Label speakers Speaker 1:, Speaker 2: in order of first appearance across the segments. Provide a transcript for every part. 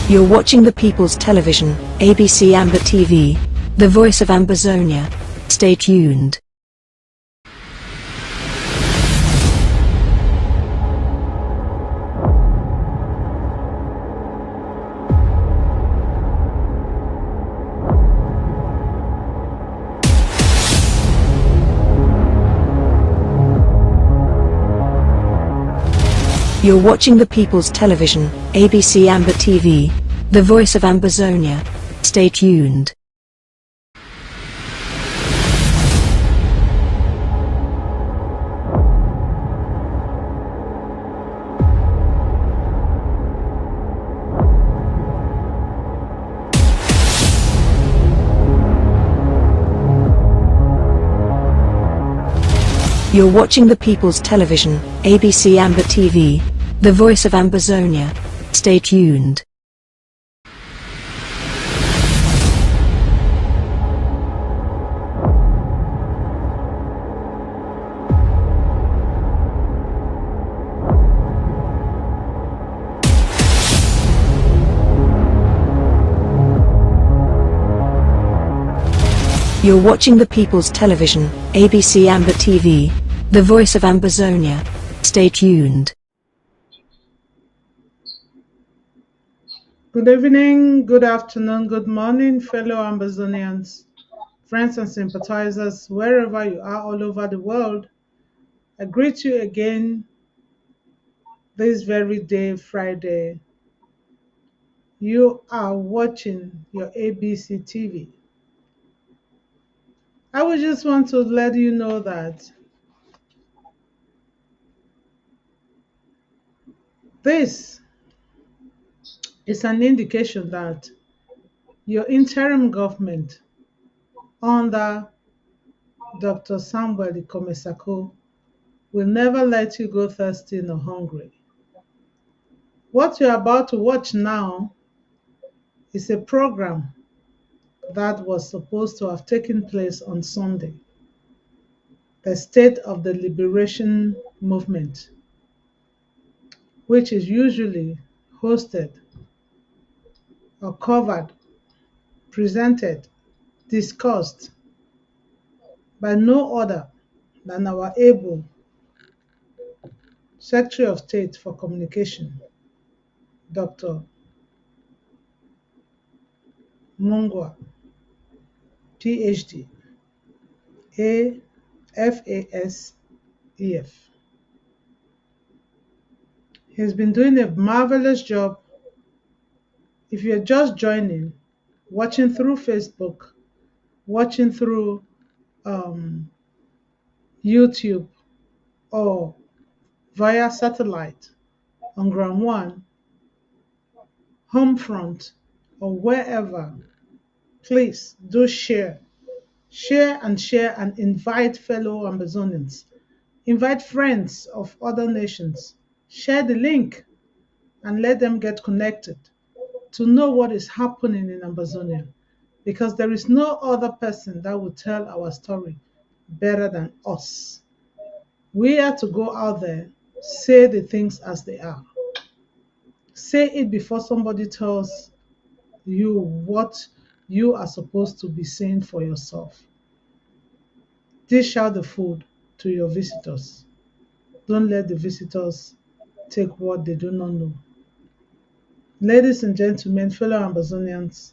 Speaker 1: You're watching the People's Television, ABC Amber TV, the voice of Ambazonia. Stay tuned. You're watching the People's Television, ABC Amber TV, the voice of Ambazonia. Stay tuned. You're watching the People's Television, ABC Amber TV, the voice of Ambazonia. Stay tuned. You're watching the People's Television, ABC Amber TV, the voice of Ambazonia. Stay tuned.
Speaker 2: Good evening, good afternoon, good morning, fellow Ambazonians, friends and sympathizers, wherever you are all over the world. I greet you again this very day, Friday. You are watching your ABC TV. I would just want to let you know that this is an indication that your interim government under Dr. Samuel Ikomesako will never let you go thirsty nor hungry. What you're about to watch now is a program that was supposed to have taken place on Sunday, the State of the Liberation Movement, which is usually hosted or covered, presented, discussed by no other than our able Secretary of State for Communication, Dr. Mungwa, PhD, AFASEF. He's been doing a marvelous job. If you're just joining, watching through Facebook, watching through YouTube, or via satellite on Ground One, Homefront, or wherever, please do share. Share and invite fellow Amazonians. Invite friends of other nations. Share the link and let them get connected to know what is happening in Amazonia, because there is no other person that will tell our story better than us. We are to go out there, say the things as they are. Say it before somebody tells you what you are supposed to be saying for yourself. Dish out the food to your visitors. Don't let the visitors take what they do not know. Ladies and gentlemen, fellow Amazonians,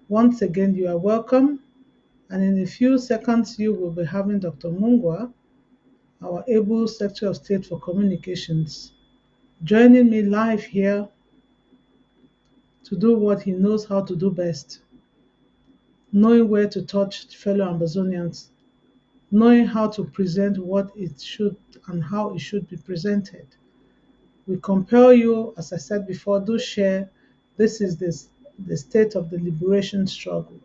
Speaker 2: once again you are welcome, and in a few seconds you will be having Dr. Mungwa, our able Secretary of State for Communications, joining me live here to do what he knows how to do best, knowing where to touch fellow Amazonians, knowing how to present what it should and how it should be presented. We compel you, as I said before, do share. This is the state of the liberation struggle.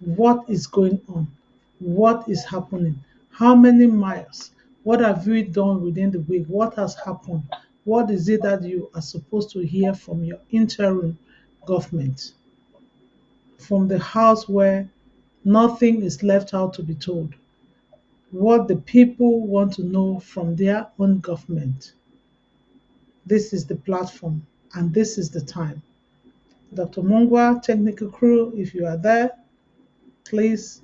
Speaker 2: What is going on? What is happening? How many miles? What have we done within the week? What has happened? What is it that you are supposed to hear from your interim government? From the house where nothing is left out to be told. What the people want to know from their own government. This is the platform and this is the time. Dr. Mungwa, technical crew, if you are there, please.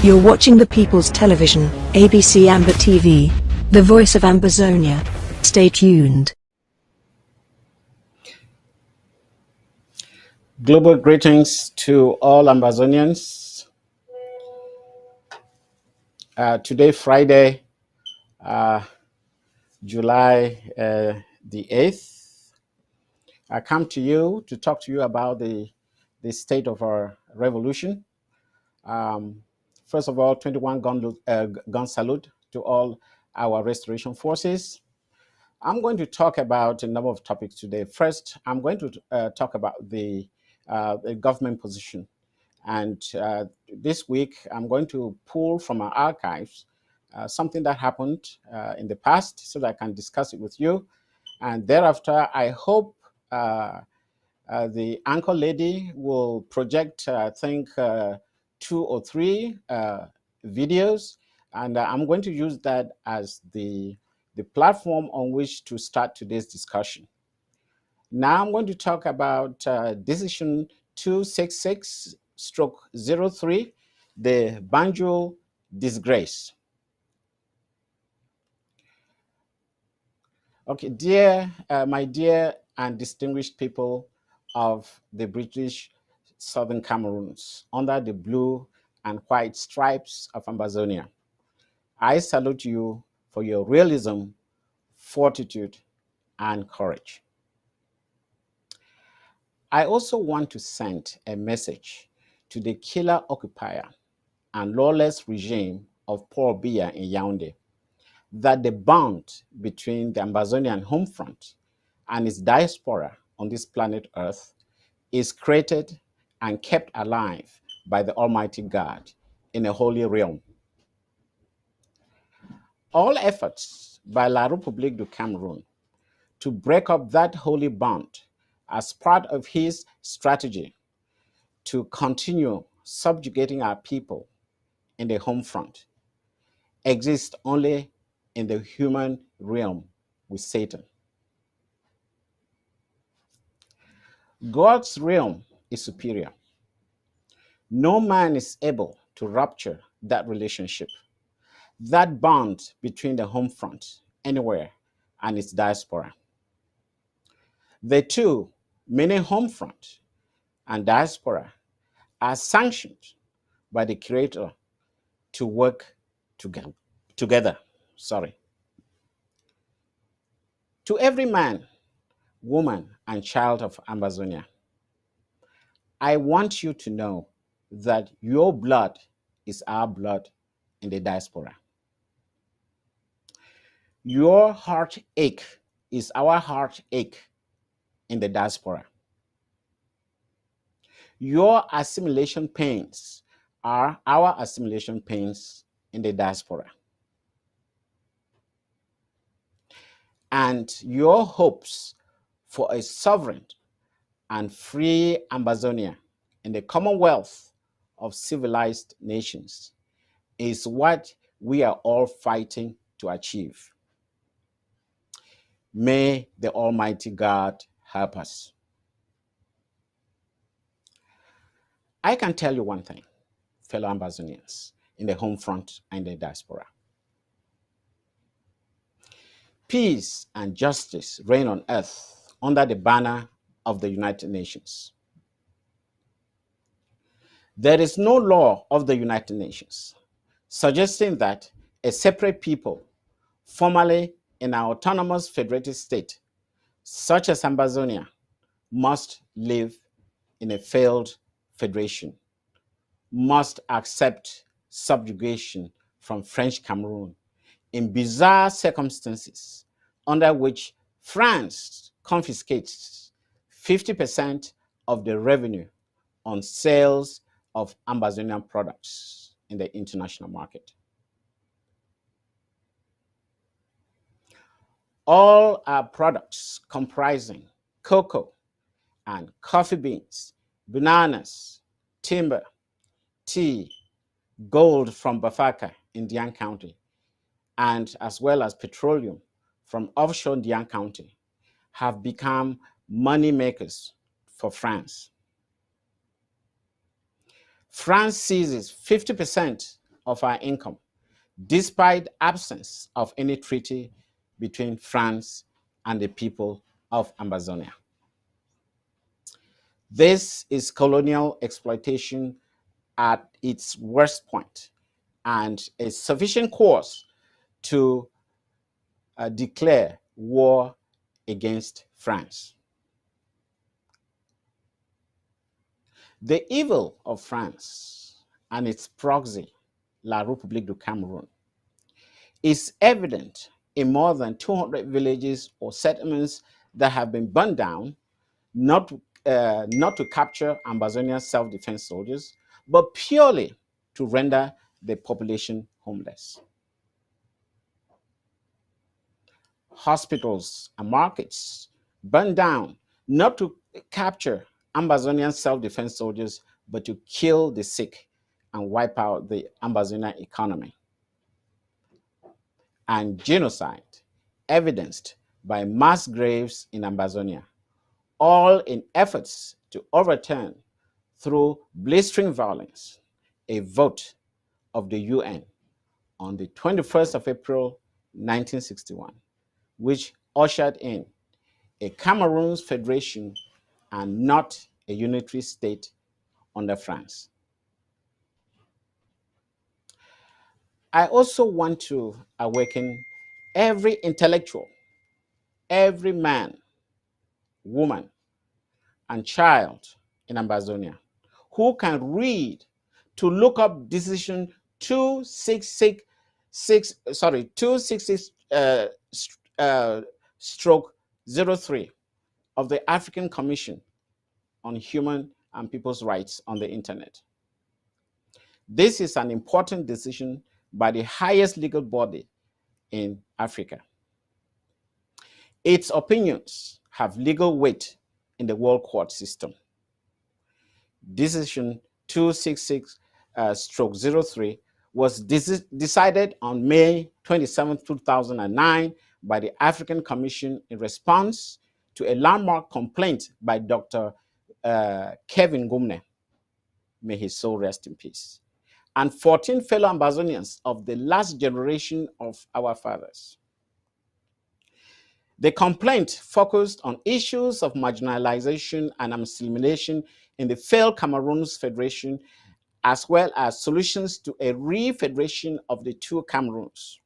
Speaker 1: You're watching the People's Television, ABC Amber TV, the voice of Ambazonia. Stay tuned.
Speaker 3: Global greetings to all Ambazonians. Today, Friday, July the 8th, I come to you to talk to you about the state of our revolution. First of all, 21 gun salute to all our restoration forces. I'm going to talk about a number of topics today. First, I'm going to talk about the government position. And this week, I'm going to pull from our archives something that happened in the past so that I can discuss it with you. And thereafter, I hope the anchor lady will project, I think, 2 or 3 videos. And I'm going to use that as the platform on which to start today's discussion. Now I'm going to talk about decision 266/03, the Banjul disgrace. Okay, my dear and distinguished people of the British Southern Cameroons, under the blue and white stripes of Ambazonia, I salute you for your realism, fortitude, and courage. I also want to send a message to the killer occupier and lawless regime of Paul Biya in Yaoundé that the bond between the Ambazonian home front and its diaspora on this planet Earth is created and kept alive by the Almighty God in a holy realm. All efforts by La République du Cameroon to break up that holy bond as part of his strategy to continue subjugating our people in the home front exist only in the human realm with Satan. God's realm is superior. No man is able to rupture that relationship, that bond between the home front, anywhere, and its diaspora. The two, meaning home front and diaspora, are sanctioned by the Creator to work together. To every man, woman, and child of Ambazonia, I want you to know that your blood is our blood in the diaspora. Your heartache is our heartache in the diaspora. Your assimilation pains are our assimilation pains in the diaspora. And your hopes for a sovereign and free Ambazonia in the commonwealth of civilized nations is what we are all fighting to achieve. May the Almighty God help us. I can tell you one thing, fellow Ambazonians in the home front and the diaspora. Peace and justice reign on earth under the banner of the United Nations. There is no law of the United Nations suggesting that a separate people, formerly in an autonomous federated state, such as Ambazonia, must live in a failed federation, must accept subjugation from French Cameroon in bizarre circumstances under which France confiscates 50% of the revenue on sales of Ambazonian products in the international market. All our products comprising cocoa and coffee beans, bananas, timber, tea, gold from Bafaka in Dian County, and as well as petroleum from offshore Dian County have become money makers for France. France seizes 50% of our income, despite absence of any treaty between France and the people of Ambazonia. This is colonial exploitation at its worst point and a sufficient cause to declare war against France. The evil of France and its proxy, La République du Cameroon, is evident in more than 200 villages or settlements that have been burned down, not to capture Ambazonian self-defense soldiers, but purely to render the population homeless. Hospitals and markets burned down, not to capture Ambazonian self-defense soldiers, but to kill the sick and wipe out the Ambazonian economy. And genocide, evidenced by mass graves in Ambazonia, all in efforts to overturn, through blistering violence, a vote of the UN on the 21st of April, 1961, which ushered in a Cameroon's federation and not a unitary state under France. I also want to awaken every intellectual, every man, woman, and child in Ambazonia who can read to look up decision 266 stroke 03 of the African Commission on Human and People's Rights on the Internet. This is an important decision by the highest legal body in Africa. Its opinions have legal weight in the world court system. Decision 266 stroke 03 was decided on May 27, 2009 by the African Commission in response to a landmark complaint by Dr. Kevin Gumne, may his soul rest in peace, and 14 fellow Ambazonians of the last generation of our fathers. The complaint focused on issues of marginalization and assimilation in the failed Cameroon's federation, as well as solutions to a re-federation of the two Cameroons.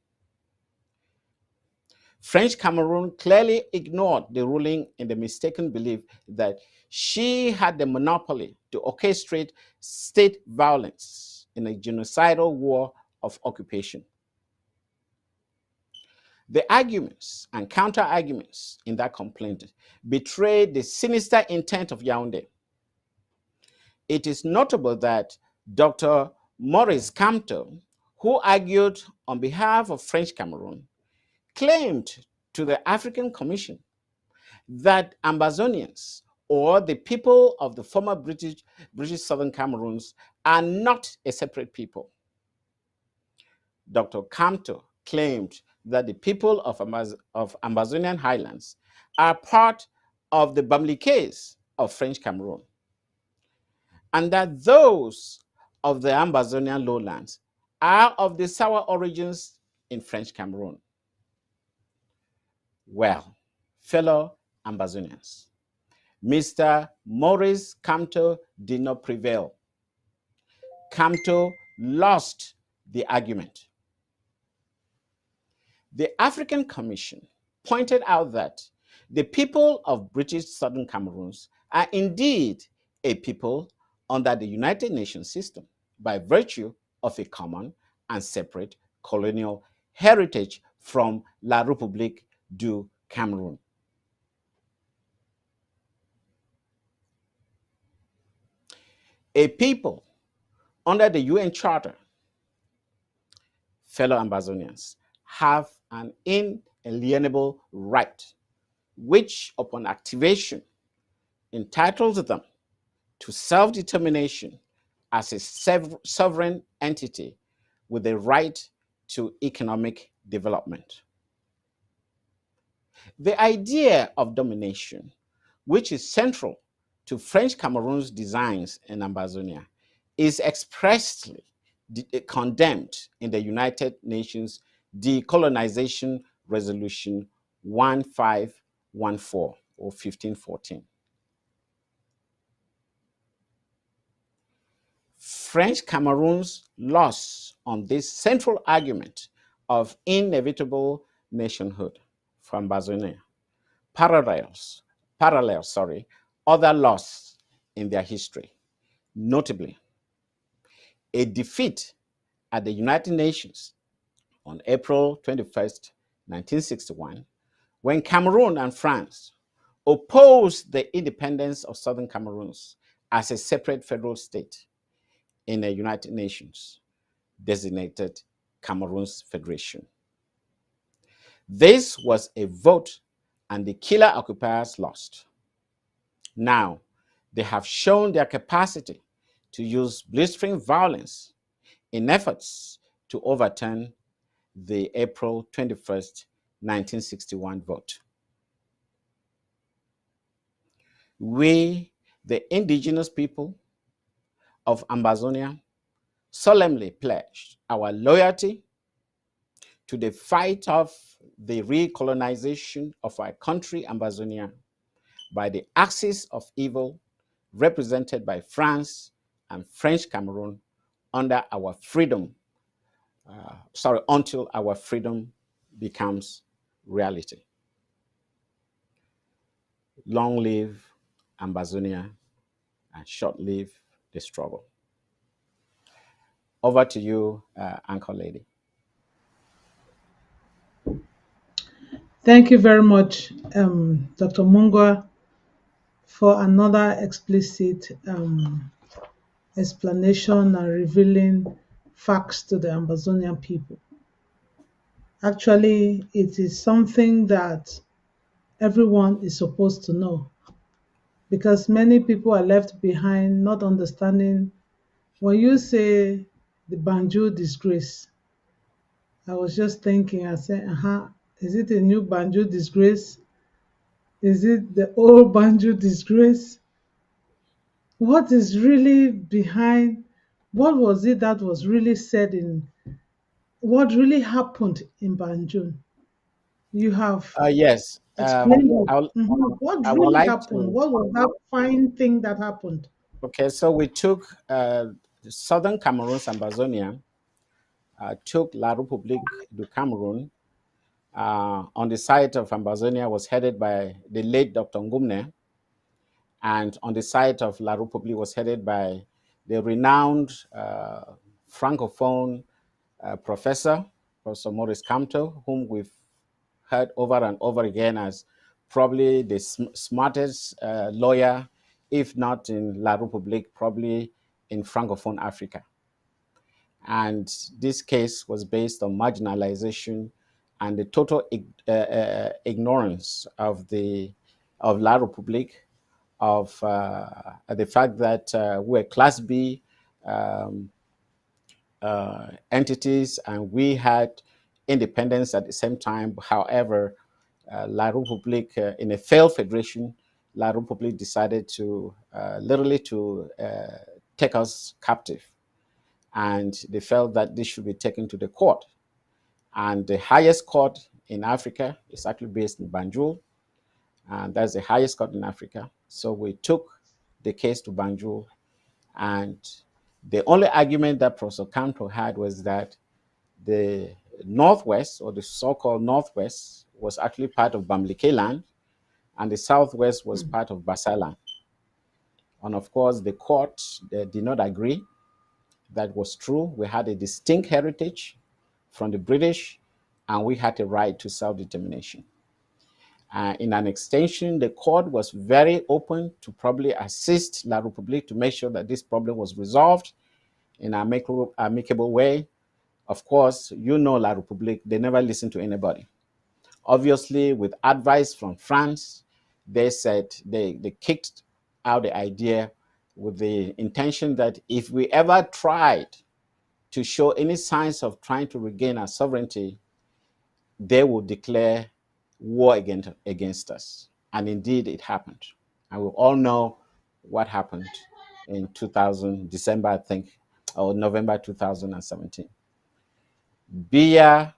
Speaker 3: French Cameroon clearly ignored the ruling in the mistaken belief that she had the monopoly to orchestrate state violence in a genocidal war of occupation. The arguments and counter-arguments in that complaint betrayed the sinister intent of Yaoundé. It is notable that Dr. Maurice Kamto, who argued on behalf of French Cameroon, claimed to the African Commission that Ambazonians, or the people of the former British Southern Cameroons, are not a separate people. Dr. Kamto claimed that the people of Ambazonian highlands are part of the Bamilekes of French Cameroon, and that those of the Ambazonian lowlands are of the Sawa origins in French Cameroon. Well, fellow Ambazonians, Mr. Maurice Kamto did not prevail. Kamto lost the argument. The African Commission pointed out that the people of British Southern Cameroons are indeed a people under the United Nations system by virtue of a common and separate colonial heritage from La République du Cameroon. A people under the UN Charter, fellow Ambazonians, have an inalienable right, which, upon activation, entitles them to self-determination as a sovereign entity with a right to economic development. The idea of domination, which is central to French Cameroon's designs in Ambazonia, is expressly condemned in the United Nations Decolonization Resolution 1514 or 1514. French Cameroon's loss on this central argument of inevitable nationhood from Ambazonia parallels other loss in their history, notably a defeat at the United Nations on April 21st, 1961, when Cameroon and France opposed the independence of Southern Cameroon as a separate federal state in the United Nations designated Cameroon's Federation. This was a vote and the killer occupiers lost. Now, they have shown their capacity to use blistering violence in efforts to overturn the April 21st, 1961 vote. We, the indigenous people of Ambazonia, solemnly pledge our loyalty to the fight of the recolonization of our country, Ambazonia, by the axis of evil represented by France and French Cameroon under our freedom, until our freedom becomes reality. Long live Ambazonia and short live the struggle. Over to you, Anchor Lady.
Speaker 2: Thank you very much, Dr. Mungwa, for another explicit explanation and revealing facts to the Ambazonian people. Actually, it is something that everyone is supposed to know, because many people are left behind not understanding. When you say the Banjul disgrace, I was just thinking, I said, is it a new Banjul disgrace? Is it the old Banjul disgrace? What is really behind? What was it that was really said in what really happened in Banjul? You have
Speaker 3: Yes,
Speaker 2: explained it. What
Speaker 3: I would
Speaker 2: really
Speaker 3: like
Speaker 2: happened?
Speaker 3: to.
Speaker 2: What was that fine thing that happened?
Speaker 3: Okay, so we took southern Cameroon's Ambazonia, took La République du Cameroun. On the site of Ambazonia was headed by the late Dr. Ngumne, and on the site of La République was headed by the renowned Francophone professor, Professor Maurice Kamto, whom we've heard over and over again as probably the smartest lawyer, if not in La République, probably in Francophone Africa. And this case was based on marginalization and the total ignorance of La République, of the fact that we're Class B entities and we had independence at the same time. However, La République, in a failed federation, La République decided to literally to take us captive. And they felt that this should be taken to the court. And the highest court in Africa is actually based in Banjul. And that's the highest court in Africa. So we took the case to Banjul. And the only argument that Professor Kanto had was that the Northwest, or the so-called Northwest, was actually part of Bamileke land, and the Southwest was part of Bassa land. And of course, the court did not agree. That was true. We had a distinct heritage from the British, and we had a right to self-determination. In an extension, the court was very open to probably assist La République to make sure that this problem was resolved in an amicable way. Of course, you know La République, they never listen to anybody. Obviously, with advice from France, they said they kicked out the idea with the intention that if we ever tried to show any signs of trying to regain our sovereignty, they would declare war against us. And indeed, it happened. And we all know what happened in 2000, December, I think, or November 2017. Biya,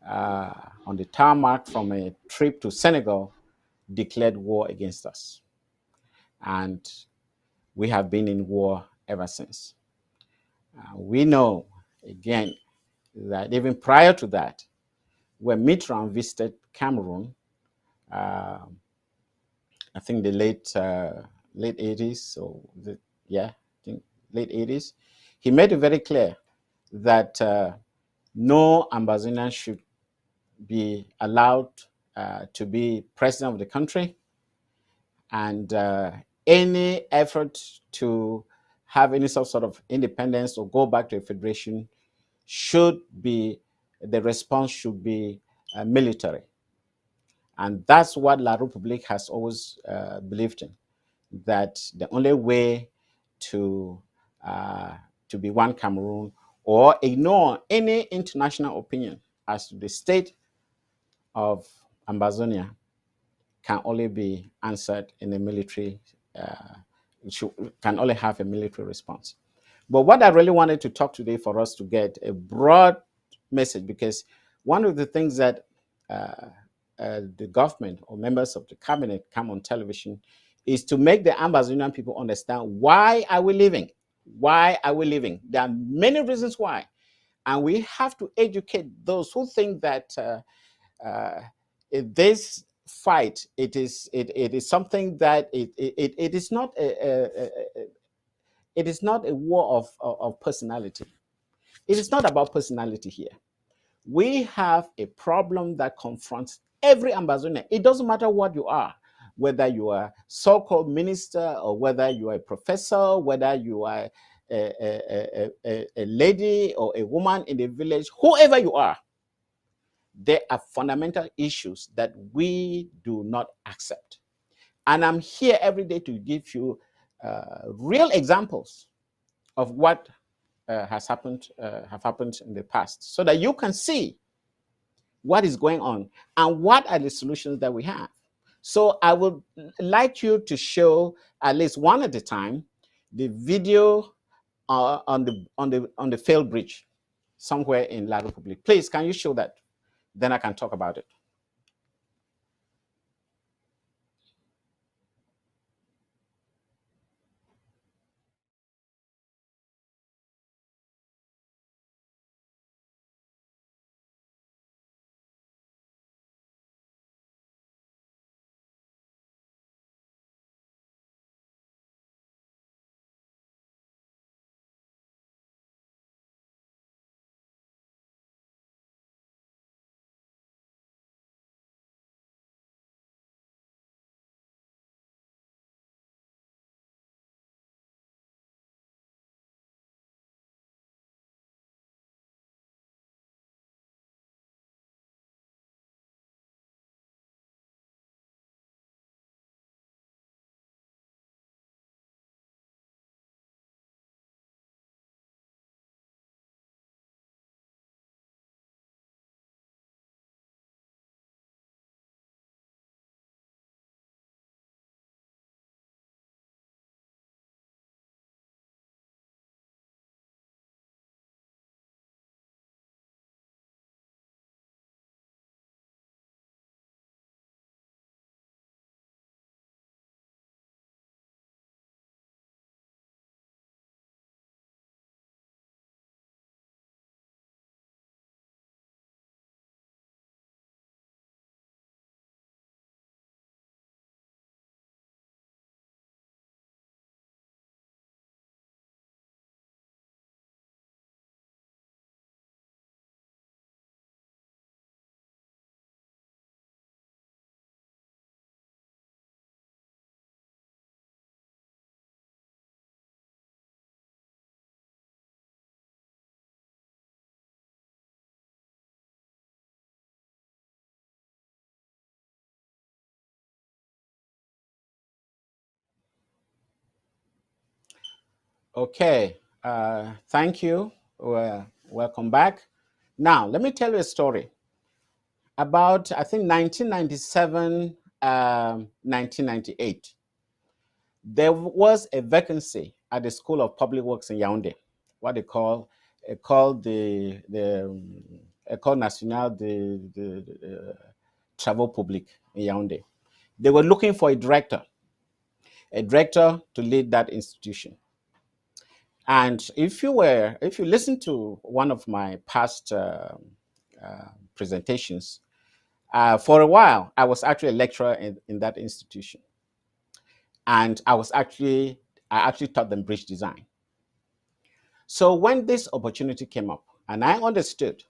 Speaker 3: on the tarmac from a trip to Senegal, declared war against us. And we have been in war ever since. We know, again, that even prior to that, when Mitterrand visited Cameroon, uh, I think the late 80s, so I think late 80s, he made it very clear that no Ambazonian should be allowed to be president of the country, and any effort to have any sort of independence or go back to a federation should be, the response should be military. And that's what La République has always believed in, that the only way to, uh, to be one Cameroon or ignore any international opinion as to the state of Ambazonia can only be answered in a military, can only have a military response. But what I really wanted to talk today for us to get a broad message, because one of the things that the government or members of the cabinet come on television is to make the Amazonian people understand, why are we living? Why are we living? There are many reasons why. And we have to educate those who think that this fight, it is something that it is not it is not a war of personality. It is not about personality here. We have a problem that confronts every Ambazonian. It doesn't matter what you are, whether you are so-called minister or whether you are a professor, whether you are a lady or a woman in the village, whoever you are, there are fundamental issues that we do not accept. And I'm here every day to give you real examples of what have happened in the past, so that you can see what is going on and what are the solutions that we have. So I would like you to show at least one at a time the video on the failed bridge somewhere in La République. Please, can you show that? Then I can talk about it. Okay, thank you. Welcome back. Now, let me tell you a story about, I think, 1997, 1998. There was a vacancy at the School of Public Works in Yaoundé, what they call called the École Nationale de Travaux Publics in Yaoundé. They were looking for a director to lead that institution. And if you listen to one of my past presentations, for a while, I was actually a lecturer in that institution. And I actually taught them bridge design. So when this opportunity came up, and I understood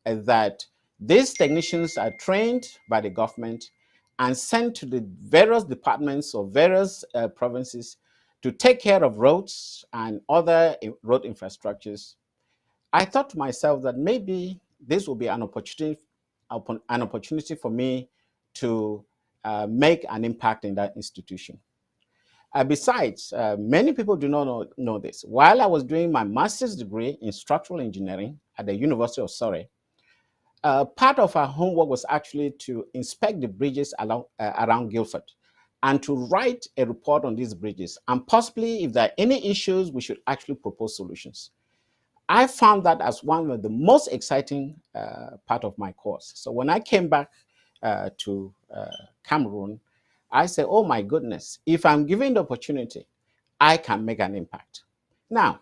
Speaker 3: that these technicians are trained by the government and sent to the various departments or various provinces to take care of roads and other road infrastructures, I thought to myself that maybe this will be an opportunity for me to make an impact in that institution. Besides, many people do not know this. While I was doing my master's degree in structural engineering at the University of Surrey, part of our homework was actually to inspect the bridges around Guildford and to write a report on these bridges. And possibly, if there are any issues, we should actually propose solutions. I found that as one of the most exciting part of my course. So when I came back to Cameroon, I said, oh my goodness, if I'm given the opportunity, I can make an impact. Now,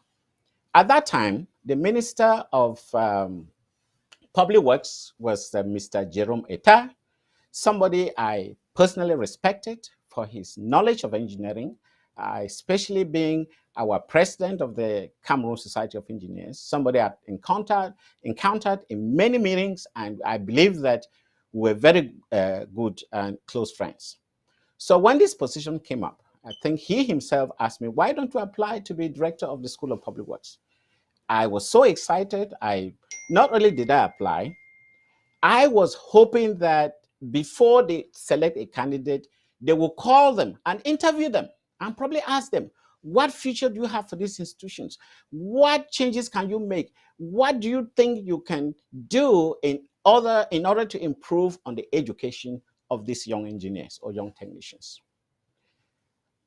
Speaker 3: at that time, the Minister of Public Works was Mr. Jerome Eta, somebody I personally respected for his knowledge of engineering, especially being our president of the Cameroon Society of Engineers, somebody I encountered in many meetings, and I believe that we were very good and close friends. So when this position came up, I think he himself asked me, why don't you apply to be director of the School of Public Works? I was so excited. Not only did I apply, I was hoping that before they select a candidate, they will call them and interview them and probably ask them, what future do you have for these institutions? What changes can you make? What do you think you can do in order to improve on the education of these young engineers or young technicians?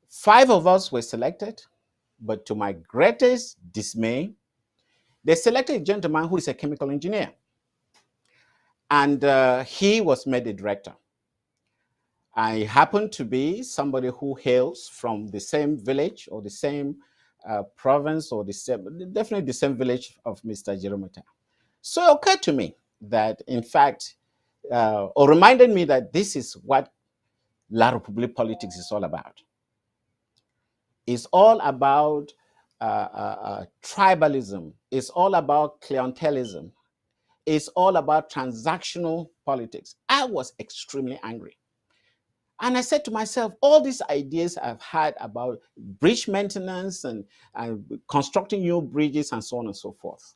Speaker 3: 5 of us were selected, but to my greatest dismay, they selected a gentleman who is a chemical engineer. And he was made a director. I happen to be somebody who hails from the same village or the same province or definitely the same village of Mr. Jeromita. So it occurred to me that, in fact, or reminded me that this is what La Republique politics is all about. It's all about tribalism. It's all about clientelism. It's all about transactional politics. I was extremely angry. And I said to myself, all these ideas I've had about bridge maintenance and constructing new bridges and so on and so forth,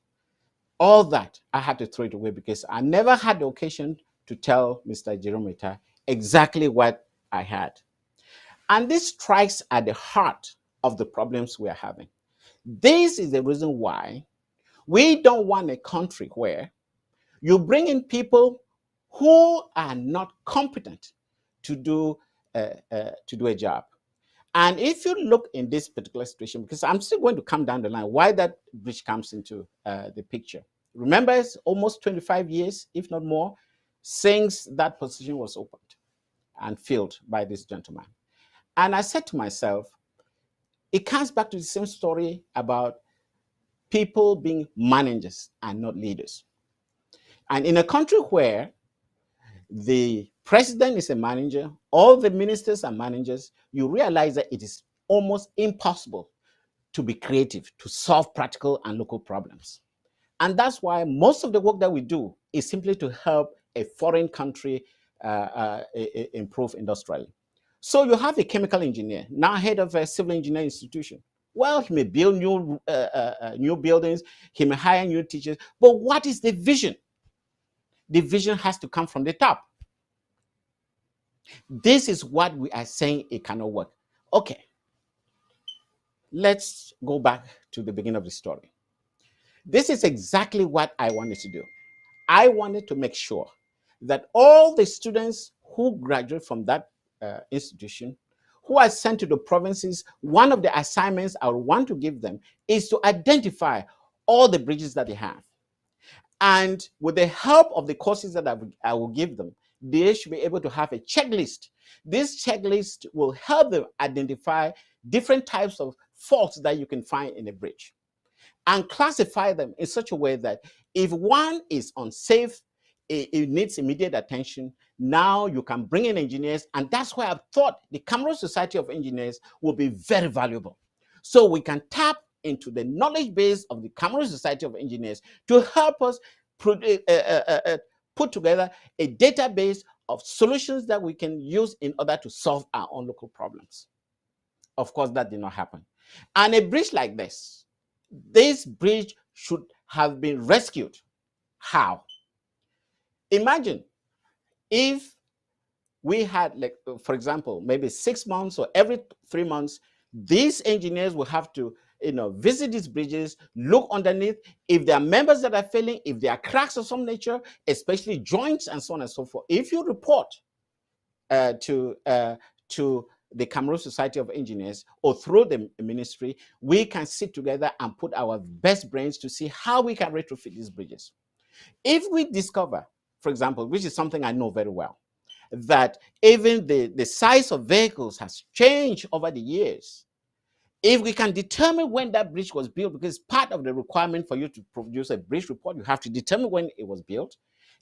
Speaker 3: all that I had to throw it away because I never had the occasion to tell Mr. Jeromita exactly what I had. And this strikes at the heart of the problems we are having. This is the reason why we don't want a country where you bring in people who are not competent to do a job. And if you look in this particular situation, because I'm still going to come down the line, why that bridge comes into the picture. Remember, it's almost 25 years, if not more, since that position was opened and filled by this gentleman. And I said to myself, it comes back to the same story about people being managers and not leaders. And in a country where the president is a manager, all the ministers are managers, you realize that it is almost impossible to be creative, to solve practical and local problems. And that's why most of the work that we do is simply to help a foreign country improve industrially. So you have a chemical engineer, now head of a civil engineering institution. Well, he may build new buildings, he may hire new teachers, but what is the vision? The vision has to come from the top. This is what we are saying it cannot work. Okay. let's go back to the beginning of the story. This is exactly what I wanted to do. I wanted to make sure that all the students who graduate from that institution, who are sent to the provinces, one of the assignments I would want to give them is to identify all the bridges that they have. And with the help of the courses that I will give them, they should be able to have a checklist. This checklist will help them identify different types of faults that you can find in a bridge and classify them in such a way that if one is unsafe, it needs immediate attention. Now you can bring in engineers, and that's why I've thought the Cameroon Society of Engineers will be very valuable. So we can tap into the knowledge base of the Cameroon Society of Engineers to help us put together a database of solutions that we can use in order to solve our own local problems. Of course, that did not happen. And a bridge like this bridge should have been rescued. How? Imagine if we had, like, for example, maybe 6 months or every 3 months, these engineers will have to visit these bridges, look underneath. If there are members that are failing, if there are cracks of some nature, especially joints and so on and so forth, if you report to the Cameroon Society of Engineers or through the ministry, we can sit together and put our best brains to see how we can retrofit these bridges. If we discover, for example, which is something I know very well, that even the size of vehicles has changed over the years, if we can determine when that bridge was built, because part of the requirement for you to produce a bridge report, you have to determine when it was built.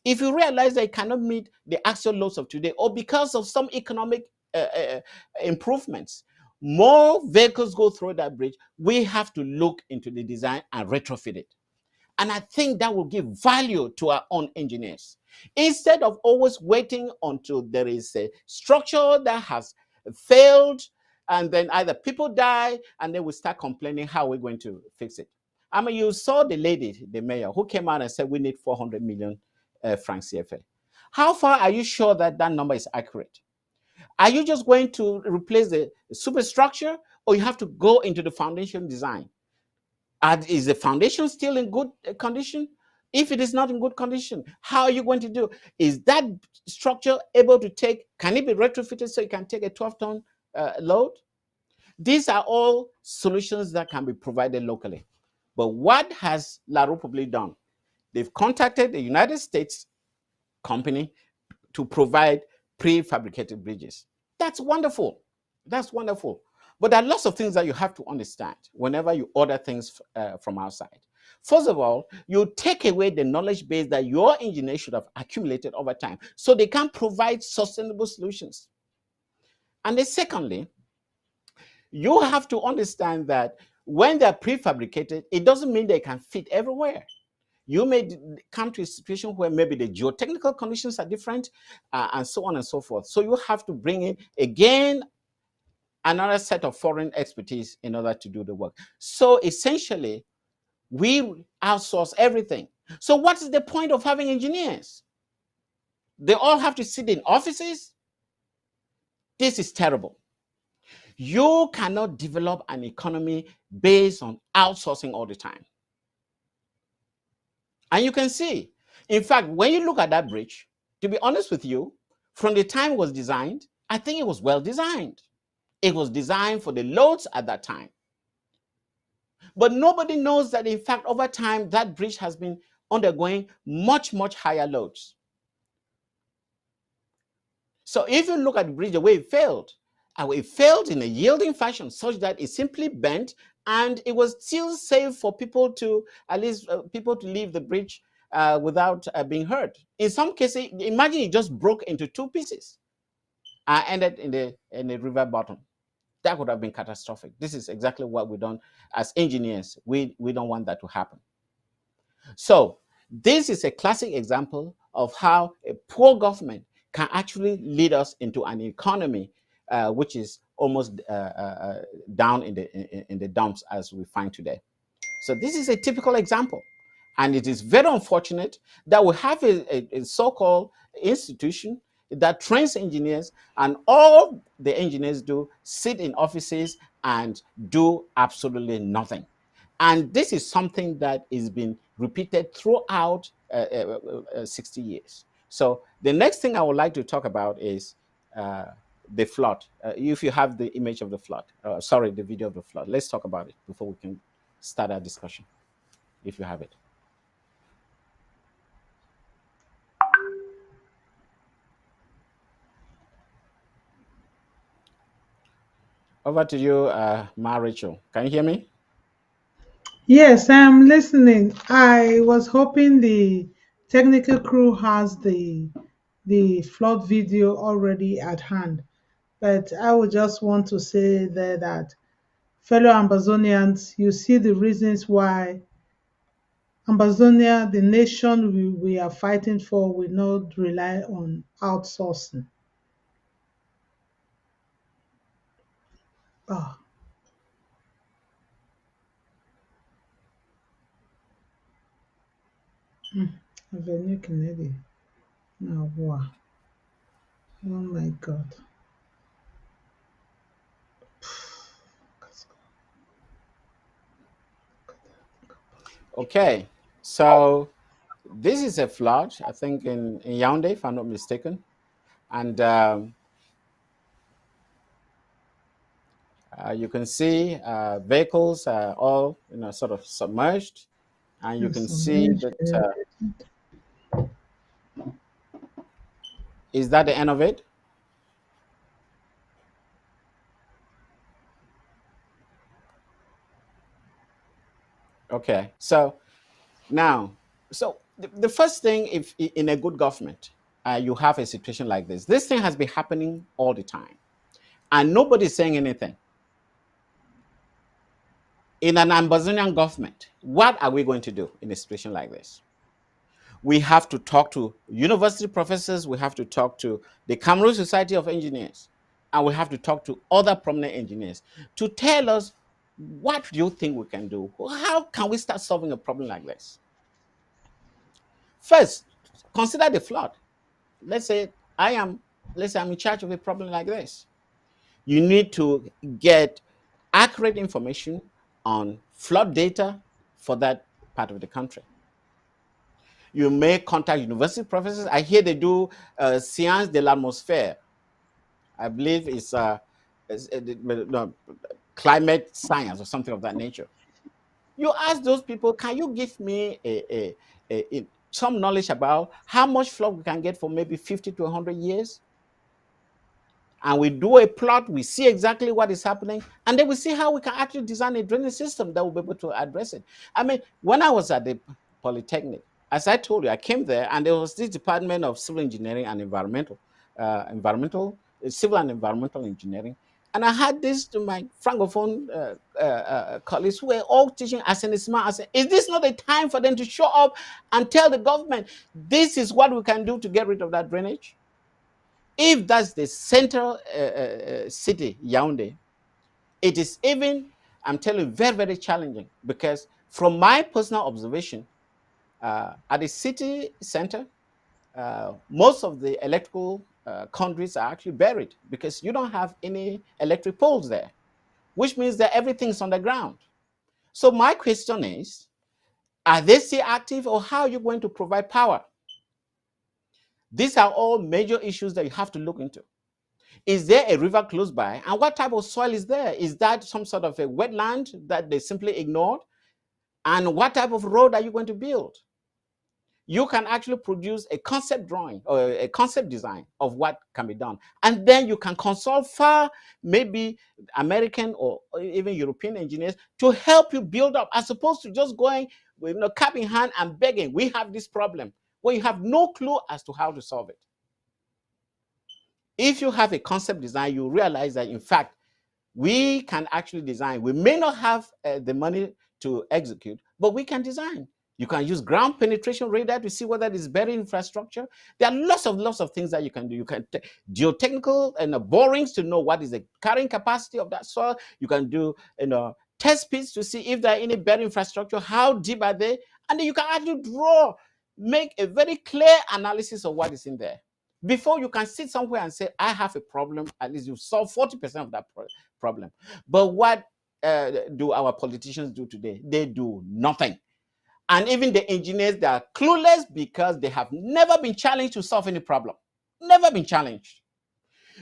Speaker 3: If you realize that it cannot meet the actual loads of today, or because of some economic improvements, more vehicles go through that bridge, we have to look into the design and retrofit it. And I think that will give value to our own engineers. Instead of always waiting until there is a structure that has failed, and then either people die, and then we start complaining how we're going to fix it. I mean, you saw the lady, the mayor, who came out and said we need 400 million francs CFA. How far are you sure that that number is accurate? Are you just going to replace the superstructure, or you have to go into the foundation design? Is the foundation still in good condition? If it is not in good condition, how are you going to do? Is that structure able to take, can it be retrofitted so it can take a 12-ton load? These are all solutions that can be provided locally. But what has La Republique done? They've contacted the United States company to provide prefabricated bridges. That's wonderful. That's wonderful. But there are lots of things that you have to understand whenever you order things from outside. First of all, you take away the knowledge base that your engineers should have accumulated over time so they can provide sustainable solutions. And then secondly, you have to understand that when they're prefabricated, it doesn't mean they can fit everywhere. You may come to a situation where maybe the geotechnical conditions are different and so on and so forth. So you have to bring in, again, another set of foreign expertise in order to do the work. So essentially, we outsource everything. So what is the point of having engineers? They all have to sit in offices? This is terrible. You cannot develop an economy based on outsourcing all the time. And you can see, in fact, when you look at that bridge, to be honest with you, from the time it was designed, I think it was well designed. It was designed for the loads at that time. But nobody knows that, in fact, over time, that bridge has been undergoing much, much higher loads. So if you look at the bridge, the way it failed in a yielding fashion such that it simply bent, and it was still safe for people to, at least people to leave the bridge without being hurt. In some cases, imagine it just broke into 2 pieces and ended in the river bottom. That would have been catastrophic. This is exactly what we done as engineers. We don't want that to happen. So this is a classic example of how a poor government can actually lead us into an economy which is almost down in the dumps as we find today. So this is a typical example. And it is very unfortunate that we have a so-called institution that trains engineers, and all the engineers do sit in offices and do absolutely nothing. And this is something that is being repeated throughout 60 years. So the next thing I would like to talk about is the flood. If you have the image of the flood, sorry, the video of the flood, let's talk about it before we can start our discussion, if you have it. Over to you, Ma Rachel. Can you hear me?
Speaker 2: Yes, I'm listening. I was hoping the technical crew has the flood video already at hand, but I would just want to say there that fellow Amazonians, you see the reasons why Amazonia, the nation we are fighting for, will not rely on outsourcing. Ah, Avenue Kennedy. Now, wow. Oh my God.
Speaker 3: Okay. So this is a flood, I think, in Yaoundé, if I'm not mistaken. And you can see vehicles all sort of submerged, and you can
Speaker 2: That's
Speaker 3: see
Speaker 2: amazing.
Speaker 3: that is that the end of it? Okay. So now, so the first thing, if in a good government you have a situation like this thing has been happening all the time, and nobody's saying anything. In an Amazonian government, what are we going to do in a situation like this? We have to talk to university professors, we have to talk to the Cameroon Society of Engineers, and we have to talk to other prominent engineers to tell us, what do you think we can do? How can we start solving a problem like this? First, consider the flood. Let's say I'm in charge of a problem like this. You need to get accurate information on flood data for that part of the country. You may contact university professors. I hear they do science de l'atmosphère. I believe it's no, climate science or something of that nature. You ask those people, can you give me some knowledge about how much flood we can get for maybe 50 to 100 years? And we do a plot, we see exactly what is happening, and then we see how we can actually design a drainage system that will be able to address it. I mean, when I was at the Polytechnic, as I told you, I came there and there was this department of civil engineering and civil and environmental engineering. And I had this to my francophone colleagues who were all teaching assainissement. I said, is this not a time for them to show up and tell the government, this is what we can do to get rid of that drainage? If that's the central city, Yaoundé, it is even, I'm telling you, very, very challenging, because from my personal observation, at the city center, most of the electrical conduits are actually buried because you don't have any electric poles there, which means that everything's underground. So my question is, are they still active, or how are you going to provide power? These are all major issues that you have to look into. Is there a river close by? And what type of soil is there? Is that some sort of a wetland that they simply ignored? And what type of road are you going to build? You can actually produce a concept drawing or a concept design of what can be done. And then you can consult maybe American or even European engineers to help you build up, as opposed to just going with cap in hand and begging, we have this problem, when you have no clue as to how to solve it. If you have a concept design, you realize that, in fact, we can actually design. We may not have the money to execute, but we can design. You can use ground penetration radar to see whether it's buried infrastructure. There are lots of things that you can do. You can geotechnical and borings to know what is the carrying capacity of that soil. You can do test pits to see if there are any buried infrastructure, how deep are they, and then you can actually make a very clear analysis of what is in there. Before you can sit somewhere and say, I have a problem, at least you solve 40% of that problem. But what do our politicians do today? They do nothing. And even the engineers, they are clueless because they have never been challenged to solve any problem. Never been challenged.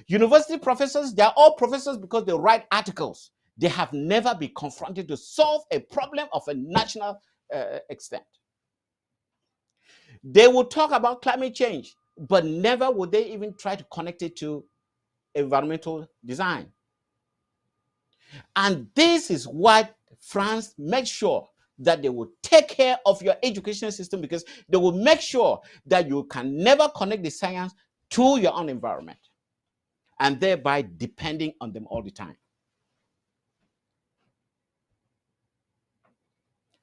Speaker 3: University professors, they are all professors because they write articles. They have never been confronted to solve a problem of a national extent. They will talk about climate change, but never would they even try to connect it to environmental design. And this is what France makes sure that they will take care of your education system, because they will make sure that you can never connect the science to your own environment, and thereby depending on them all the time.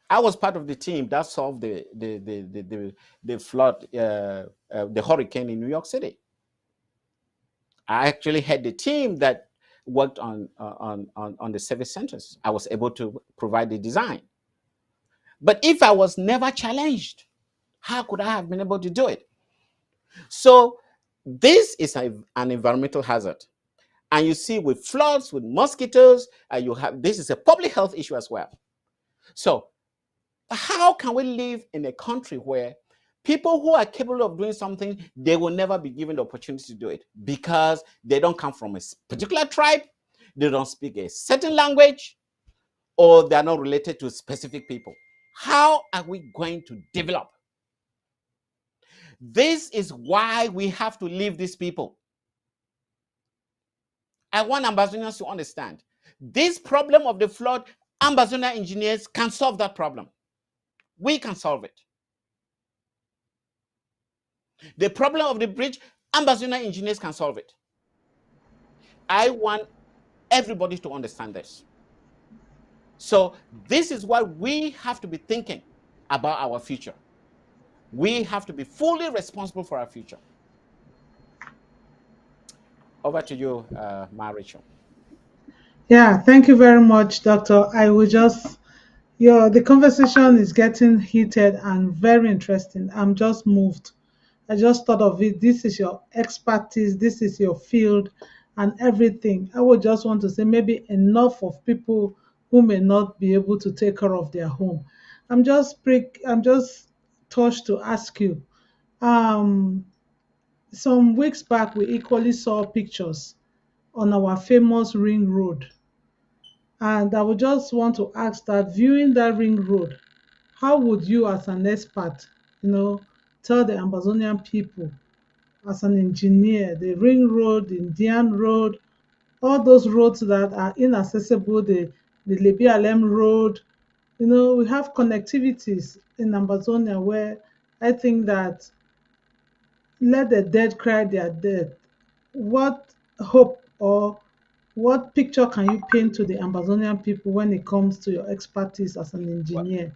Speaker 3: I was part of the team that solved the flood, the hurricane in New York City. I actually had the team that worked on the service centers. I was able to provide the design. But if I was never challenged, how could I have been able to do it? So this is an environmental hazard. And you see, with floods, with mosquitoes, you have, this is a public health issue as well. So how can we live in a country where people who are capable of doing something, they will never be given the opportunity to do it because they don't come from a particular tribe, they don't speak a certain language, or they are not related to specific people? How are we going to develop? This is why we have to leave these people. I want Ambazonians to understand this problem of the flood. Ambazonia engineers can solve that problem. We can solve it. The problem of the bridge, Ambazonia engineers can solve it. I want everybody to understand this. So this is why we have to be thinking about our future. We have to be fully responsible for our future. Over to you, Ma Rachel.
Speaker 2: Yeah, thank you very much, Doctor. I will just, the conversation is getting heated and very interesting. I'm just moved. I just thought of it. This is your expertise, this is your field, and everything. I would just want to say maybe enough of people who may not be able to take care of their home. I'm just touched to ask you. Um, some weeks back, we equally saw pictures on our famous ring road. And I would just want to ask that, viewing that ring road, how would you, as an expert, tell the Amazonian people, as an engineer, the ring road, the Indian road, all those roads that are inaccessible, the Lebialem road, we have connectivities in Amazonia where I think that let the dead cry their dead. What hope or what picture can you paint to the Amazonian people when it comes to your expertise as an
Speaker 3: Well,
Speaker 2: engineer?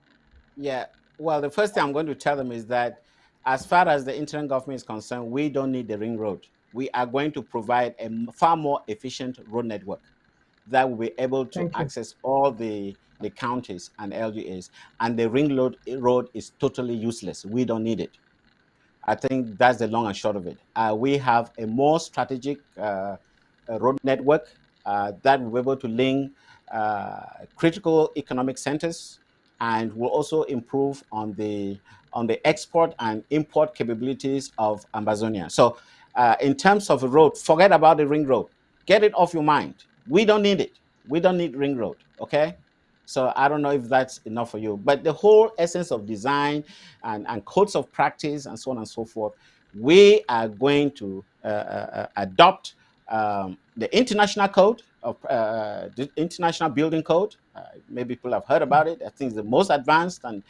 Speaker 3: yeah. Well, the first thing I'm going to tell them is that as far as the interim government is concerned, we don't need the ring road. We are going to provide a far more efficient road network that will be able to
Speaker 2: Thank you.
Speaker 3: access all the counties and LGAs. And the road is totally useless. We don't need it. I think that's the long and short of it. We have a more strategic road network that will be able to link critical economic centers, and will also improve on the export and import capabilities of Amazonia. So, in terms of a road, forget about the ring road. Get it off your mind. We don't need it. We don't need ring road. Okay. So I don't know if that's enough for you, but the whole essence of design and codes of practice and so on and so forth, we are going to adopt the international code of the international building code. Maybe people have heard about it. I think it's the most advanced, and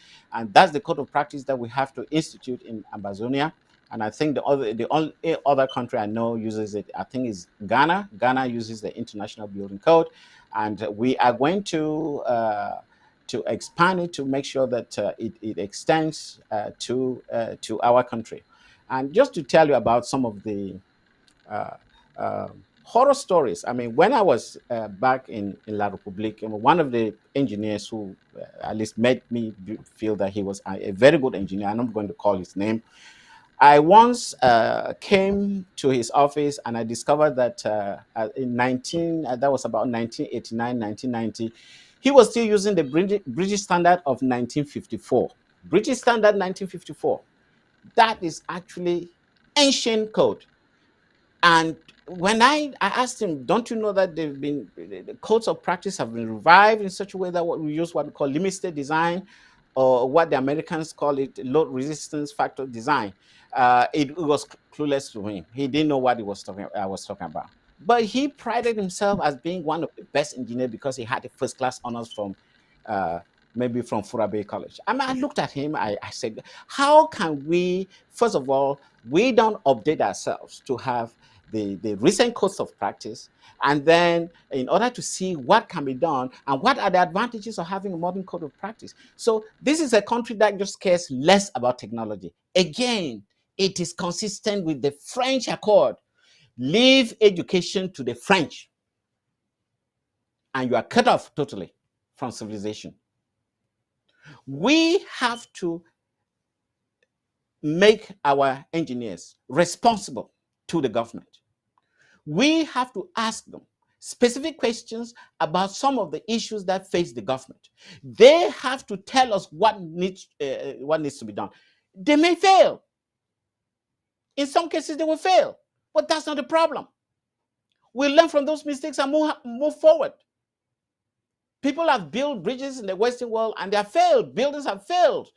Speaker 3: that's the code of practice that we have to institute in Amazonia. And I think the only other country I know uses it, I think, is Ghana. Ghana uses the international building code, and we are going to expand it to make sure that it extends to our country. And just to tell you about some of the uh, horror stories. I mean, when I was back in La Republique, one of the engineers who at least made me feel that he was a very good engineer, and I'm going to call his name. I once came to his office and I discovered that that was about 1989, 1990, he was still using the British standard of 1954. British standard 1954. That is actually ancient code. And when I asked him, don't you know that the codes of practice have been revived in such a way that we use what we call limit state design, or what the Americans call it load resistance factor design? It was clueless to him. He didn't know what I was talking about. But he prided himself as being one of the best engineers because he had a first class honors from maybe from Furabe College. I mean, I looked at him, I said, how can we, first of all, we don't update ourselves to have the recent codes of practice, and then in order to see what can be done and what are the advantages of having a modern code of practice. So this is a country that just cares less about technology. Again, it is consistent with the French Accord. Leave education to the French, and you are cut off totally from civilization. We have to make our engineers responsible to the government. We have to ask them specific questions about some of the issues that face the government. They have to tell us what needs to be done. They may fail. In some cases, they will fail, but that's not the problem. We learn from those mistakes and move forward. People have built bridges in the Western world and they have failed. Buildings have failed,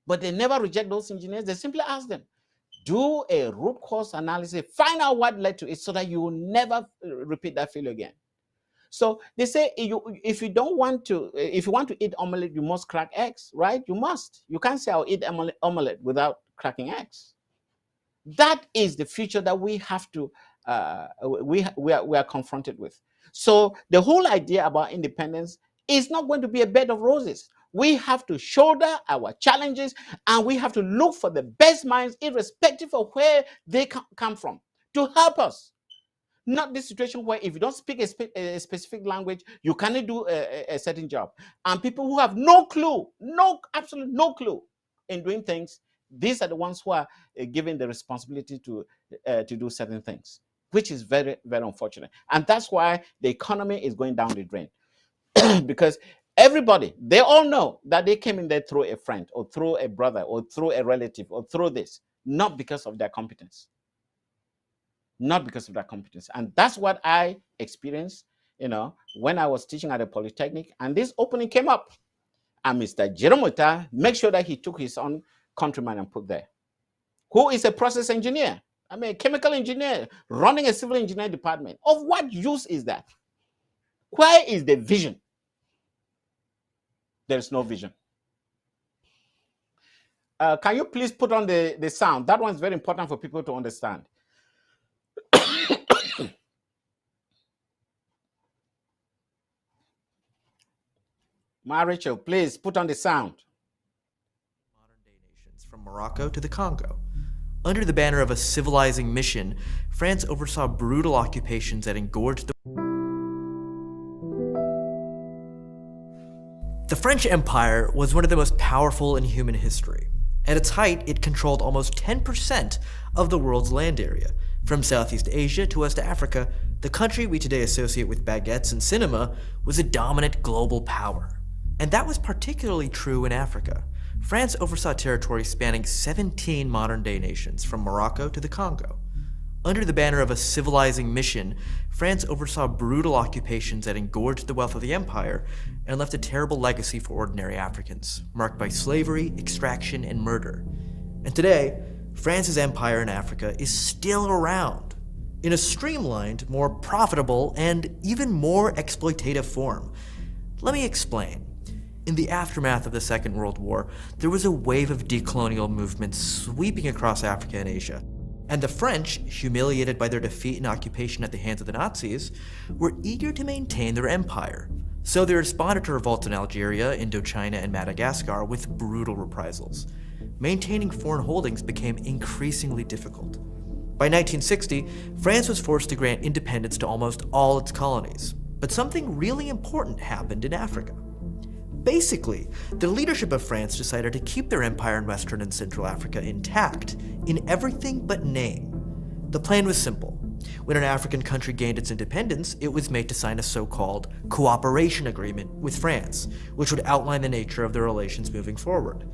Speaker 3: but they never reject those engineers. They simply ask them, do a root cause analysis, find out what led to it so that you will never repeat that failure again. So they say if you want to eat omelette, you must crack eggs, right? You must. You can't say I'll eat omelette without cracking eggs. That is the future that we have to we are confronted with. So the whole idea about independence is not going to be a bed of roses. We have to shoulder our challenges and we have to look for the best minds, irrespective of where they come from, to help us. Not this situation where if you don't speak a specific language, you cannot do a certain job. And people who have no clue, absolutely no clue in doing things, these are the ones who are given the responsibility to do certain things, which is very, very unfortunate. And that's why the economy is going down the drain. Because everybody, they all know that they came in there through a friend or through a brother or through a relative or through this, not because of their competence. Not because of their competence. And that's what I experienced, when I was teaching at a polytechnic, and this opening came up. And Mr. Jeromota, make sure that he took his own countryman and put there, who is a process engineer. I mean, a chemical engineer running a civil engineering department. Of what use is that? Where is the vision? There's no vision. Can you please put on the sound? That one's very important for people to understand. Ma Rachel, please put on the sound.
Speaker 4: Modern-day nations from Morocco to the Congo. Under the banner of a civilizing mission, France oversaw brutal occupations that engorged The French Empire was one of the most powerful in human history. At its height, it controlled almost 10% of the world's land area. From Southeast Asia to West Africa, the country we today associate with baguettes and cinema was a dominant global power. And that was particularly true in Africa. France oversaw territory spanning 17 modern-day nations, from Morocco to the Congo. Under the banner of a civilizing mission, France oversaw brutal occupations that engorged the wealth of the empire and left a terrible legacy for ordinary Africans, marked by slavery, extraction, and murder. And today, France's empire in Africa is still around, in a streamlined, more profitable, and even more exploitative form. Let me explain. In the aftermath of the Second World War, there was a wave of decolonial movements sweeping across Africa and Asia. And the French, humiliated by their defeat and occupation at the hands of the Nazis, were eager to maintain their empire. So they responded to revolts in Algeria, Indochina, and Madagascar with brutal reprisals. Maintaining foreign holdings became increasingly difficult. By 1960, France was forced to grant independence to almost all its colonies. But something really important happened in Africa. Basically, the leadership of France decided to keep their empire in Western and Central Africa intact in everything but name. The plan was simple. When an African country gained its independence, it was made to sign a so-called cooperation agreement with France, which would outline the nature of their relations moving forward.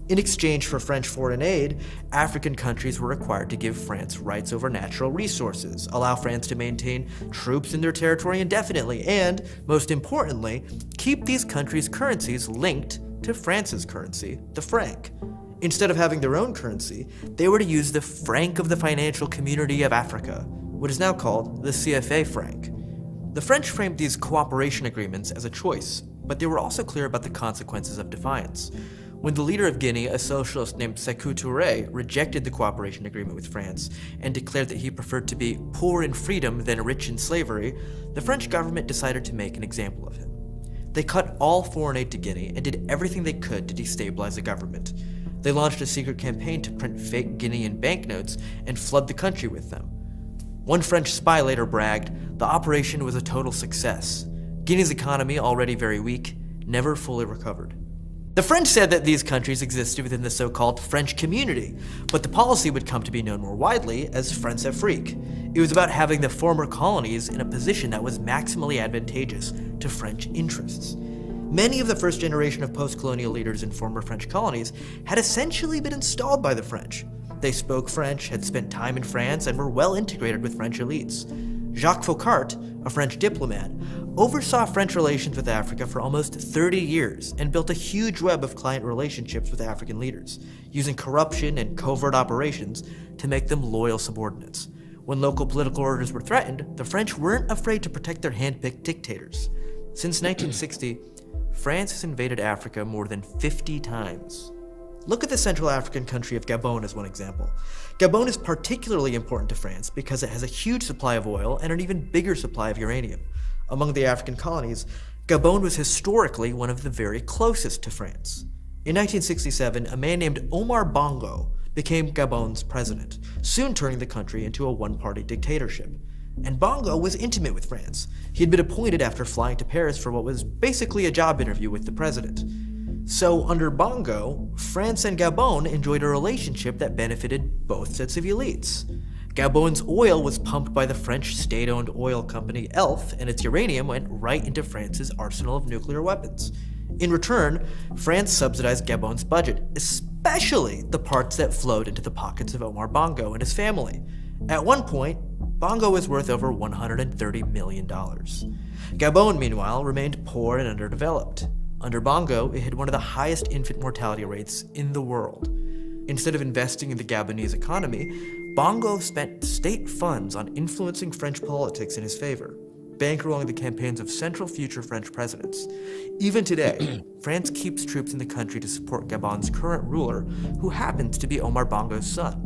Speaker 4: In exchange for French foreign aid, African countries were required to give France rights over natural resources, allow France to maintain troops in their territory indefinitely, and, most importantly, keep these countries' currencies linked to France's currency, the franc. Instead of having their own currency, they were to use the franc of the Financial Community of Africa, what is now called the CFA franc. The French framed these cooperation agreements as a choice, but they were also clear about the consequences of defiance. When the leader of Guinea, a socialist named Sékou Touré, rejected the cooperation agreement with France and declared that he preferred to be poor in freedom than rich in slavery, the French government decided to make an example of him. They cut all foreign aid to Guinea and did everything they could to destabilize the government. They launched a secret campaign to print fake Guinean banknotes and flood the country with them. One French spy later bragged, "The operation was a total success. Guinea's economy, already very weak, never fully recovered." The French said that these countries existed within the so-called French community, but the policy would come to be known more widely as France-Afrique. It was about having the former colonies in a position that was maximally advantageous to French interests. Many of the first generation of post-colonial leaders in former French colonies had essentially been installed by the French. They spoke French, had spent time in France, and were well integrated with French elites. Jacques Faucart, a French diplomat, oversaw French relations with Africa for almost 30 years and built a huge web of client relationships with African leaders, using corruption and covert operations to make them loyal subordinates. When local political orders were threatened, the French weren't afraid to protect their hand-picked dictators. Since 1960, France has invaded Africa more than 50 times. Look at the Central African country of Gabon as one example. Gabon is particularly important to France because it has a huge supply of oil and an even bigger supply of uranium. Among the African colonies, Gabon was historically one of the very closest to France. In 1967, a man named Omar Bongo became Gabon's president, soon turning the country into a one-party dictatorship. And Bongo was intimate with France. He had been appointed after flying to Paris for what was basically a job interview with the president. So under Bongo, France and Gabon enjoyed a relationship that benefited both sets of elites. Gabon's oil was pumped by the French state-owned oil company ELF, and its uranium went right into France's arsenal of nuclear weapons. In return, France subsidized Gabon's budget, especially the parts that flowed into the pockets of Omar Bongo and his family. At one point, Bongo was worth over $130 million. Gabon, meanwhile, remained poor and underdeveloped. Under Bongo, it had one of the highest infant mortality rates in the world. Instead of investing in the Gabonese economy, Bongo spent state funds on influencing French politics in his favor, bankrolling the campaigns of several future French presidents. Even today, France keeps troops in the country to support Gabon's current ruler, who happens to be Omar Bongo's son.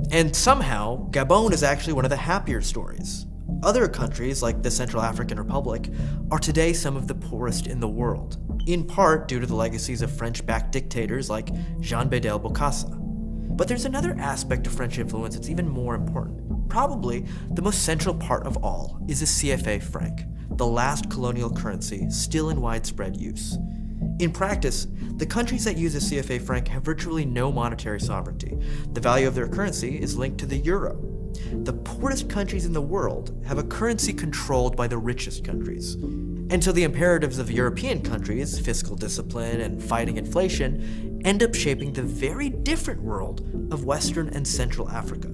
Speaker 4: And somehow, Gabon is actually one of the happier stories. Other countries, like the Central African Republic, are today some of the poorest in the world, in part due to the legacies of French-backed dictators like Jean Bedel Bokassa. But there's another aspect of French influence that's even more important. Probably the most central part of all is the CFA franc, the last colonial currency still in widespread use. In practice, the countries that use the CFA franc have virtually no monetary sovereignty. The value of their currency is linked to the euro. The poorest countries in the world have a currency controlled by the richest countries. And so the imperatives of European countries, fiscal discipline and fighting inflation, end up shaping the very different world of Western and Central Africa.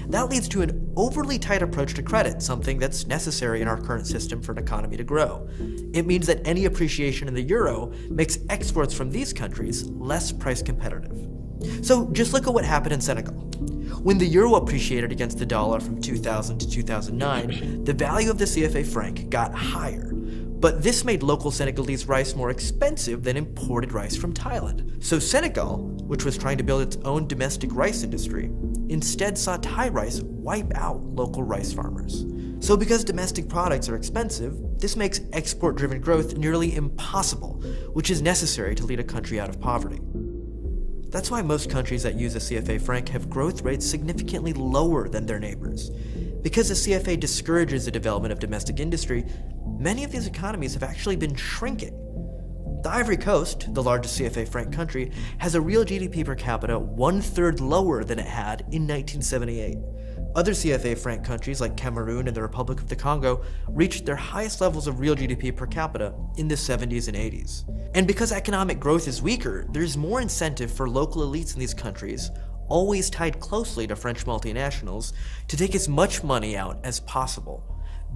Speaker 4: That leads to an overly tight approach to credit, something that's necessary in our current system for an economy to grow. It means that any appreciation in the euro makes exports from these countries less price competitive. So just look at what happened in Senegal. When the euro appreciated against the dollar from 2000 to 2009, the value of the CFA franc got higher. But this made local Senegalese rice more expensive than imported rice from Thailand. So Senegal, which was trying to build its own domestic rice industry, instead saw Thai rice wipe out local rice farmers. So because domestic products are expensive, this makes export-driven growth nearly impossible, which is necessary to lead a country out of poverty. That's why most countries that use the CFA franc have growth rates significantly lower than their neighbors. Because the CFA discourages the development of domestic industry, many of these economies have actually been shrinking. The Ivory Coast, the largest CFA franc country, has a real GDP per capita 1/3 lower than it had in 1978. Other CFA franc countries like Cameroon and the Republic of the Congo reached their highest levels of real GDP per capita in the 70s and 80s. And because economic growth is weaker, there's more incentive for local elites in these countries, always tied closely to French multinationals, to take as much money out as possible.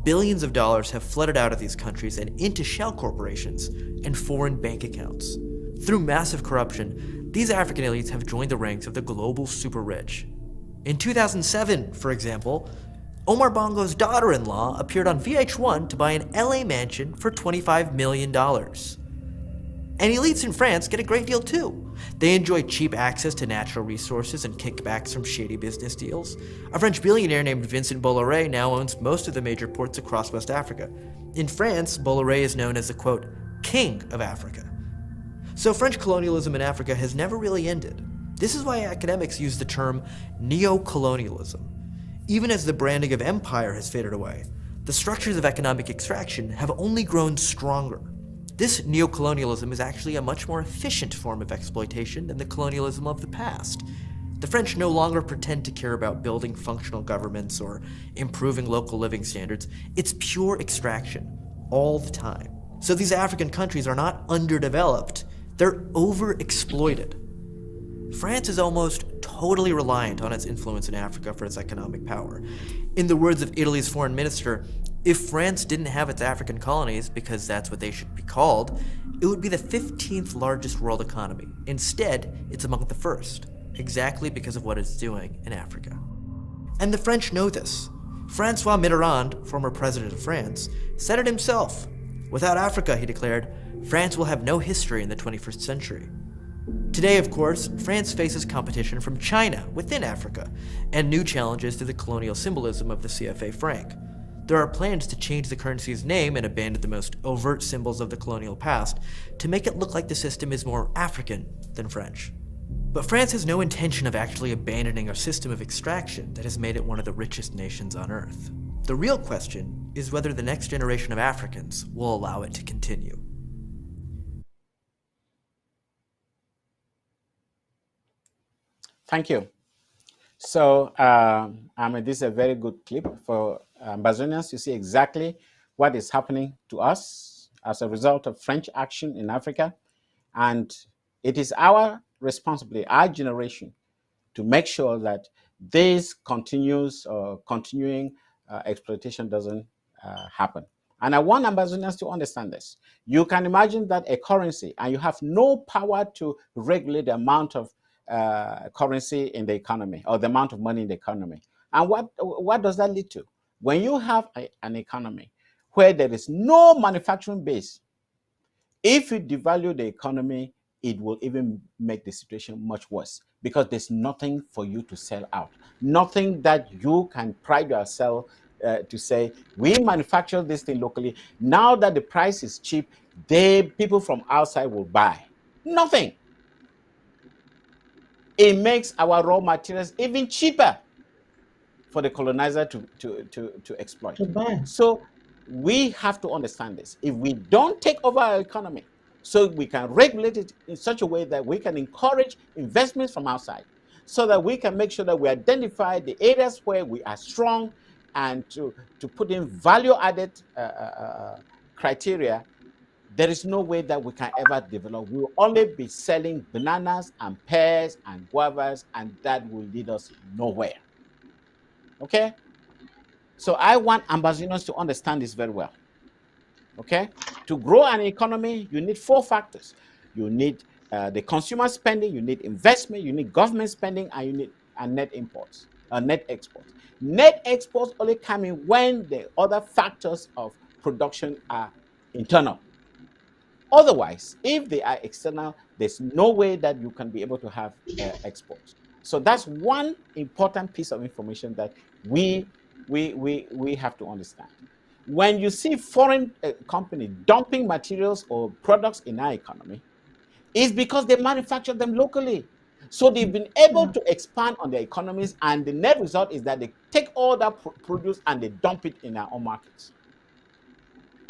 Speaker 4: Billions of dollars have flooded out of these countries and into shell corporations and foreign bank accounts. Through massive corruption, these African elites have joined the ranks of the global super rich. In 2007, for example, Omar Bongo's daughter-in-law appeared on VH1 to buy an LA mansion for $25 million. And elites in France get a great deal too. They enjoy cheap access to natural resources and kickbacks from shady business deals. A French billionaire named Vincent Bolloré now owns most of the major ports across West Africa. In France, Bolloré is known as the, quote, king of Africa. So French colonialism in Africa has never really ended. This is why academics use the term neocolonialism. Even as the branding of empire has faded away, the structures of economic extraction have only grown stronger. This neocolonialism is actually a much more efficient form of exploitation than the colonialism of the past. The French no longer pretend to care about building functional governments or improving local living standards. It's pure extraction, all the time. So these African countries are not underdeveloped, they're overexploited. France is almost totally reliant on its influence in Africa for its economic power. In the words of Italy's foreign minister, if France didn't have its African colonies, because that's what they should be called, it would be the 15th largest world economy. Instead, it's among the first, exactly because of what it's doing in Africa. And the French know this. François Mitterrand, former president of France, said it himself. Without Africa, he declared, France will have no history in the 21st century. Today, of course, France faces competition from China within Africa, and new challenges to the colonial symbolism of the CFA franc. There are plans to change the currency's name and abandon the most overt symbols of the colonial past to make it look like the system is more African than French. But France has no intention of actually abandoning a system of extraction that has made it one of the richest nations on Earth. The real question is whether the next generation of Africans will allow it to continue.
Speaker 3: Thank you. So, this is a very good clip for Ambazonians. You see exactly what is happening to us as a result of French action in Africa. And it is our responsibility, our generation, to make sure that this continuing exploitation doesn't happen. And I want Ambazonians to understand this. You can imagine that a currency, and you have no power to regulate the amount of currency in the economy or the amount of money in the economy. And what does that lead to? When you have an economy where there is no manufacturing base, if you devalue the economy, it will even make the situation much worse because there's nothing for you to sell out, nothing that you can pride yourself to say, we manufacture this thing locally. Now that the price is cheap, people from outside will buy. Nothing. It makes our raw materials even cheaper for the colonizer to exploit. So we have to understand this. If we don't take over our economy, so we can regulate it in such a way that we can encourage investments from outside, so that we can make sure that we identify the areas where we are strong and to put in value-added criteria, there is no way that we can ever develop. We will only be selling bananas and pears and guavas, and that will lead us nowhere. Okay? So I want Ambazonians to understand this very well. Okay? To grow an economy, you need 4 factors. You need the consumer spending, you need investment, you need government spending, and you need net imports, net exports. Net exports only come in when the other factors of production are internal. Otherwise, if they are external, there's no way that you can be able to have exports. So that's one important piece of information that we have to understand. When you see foreign companies dumping materials or products in our economy, it's because they manufacture them locally. So they've been able to expand on their economies, and the net result is that they take all that produce and they dump it in our own markets.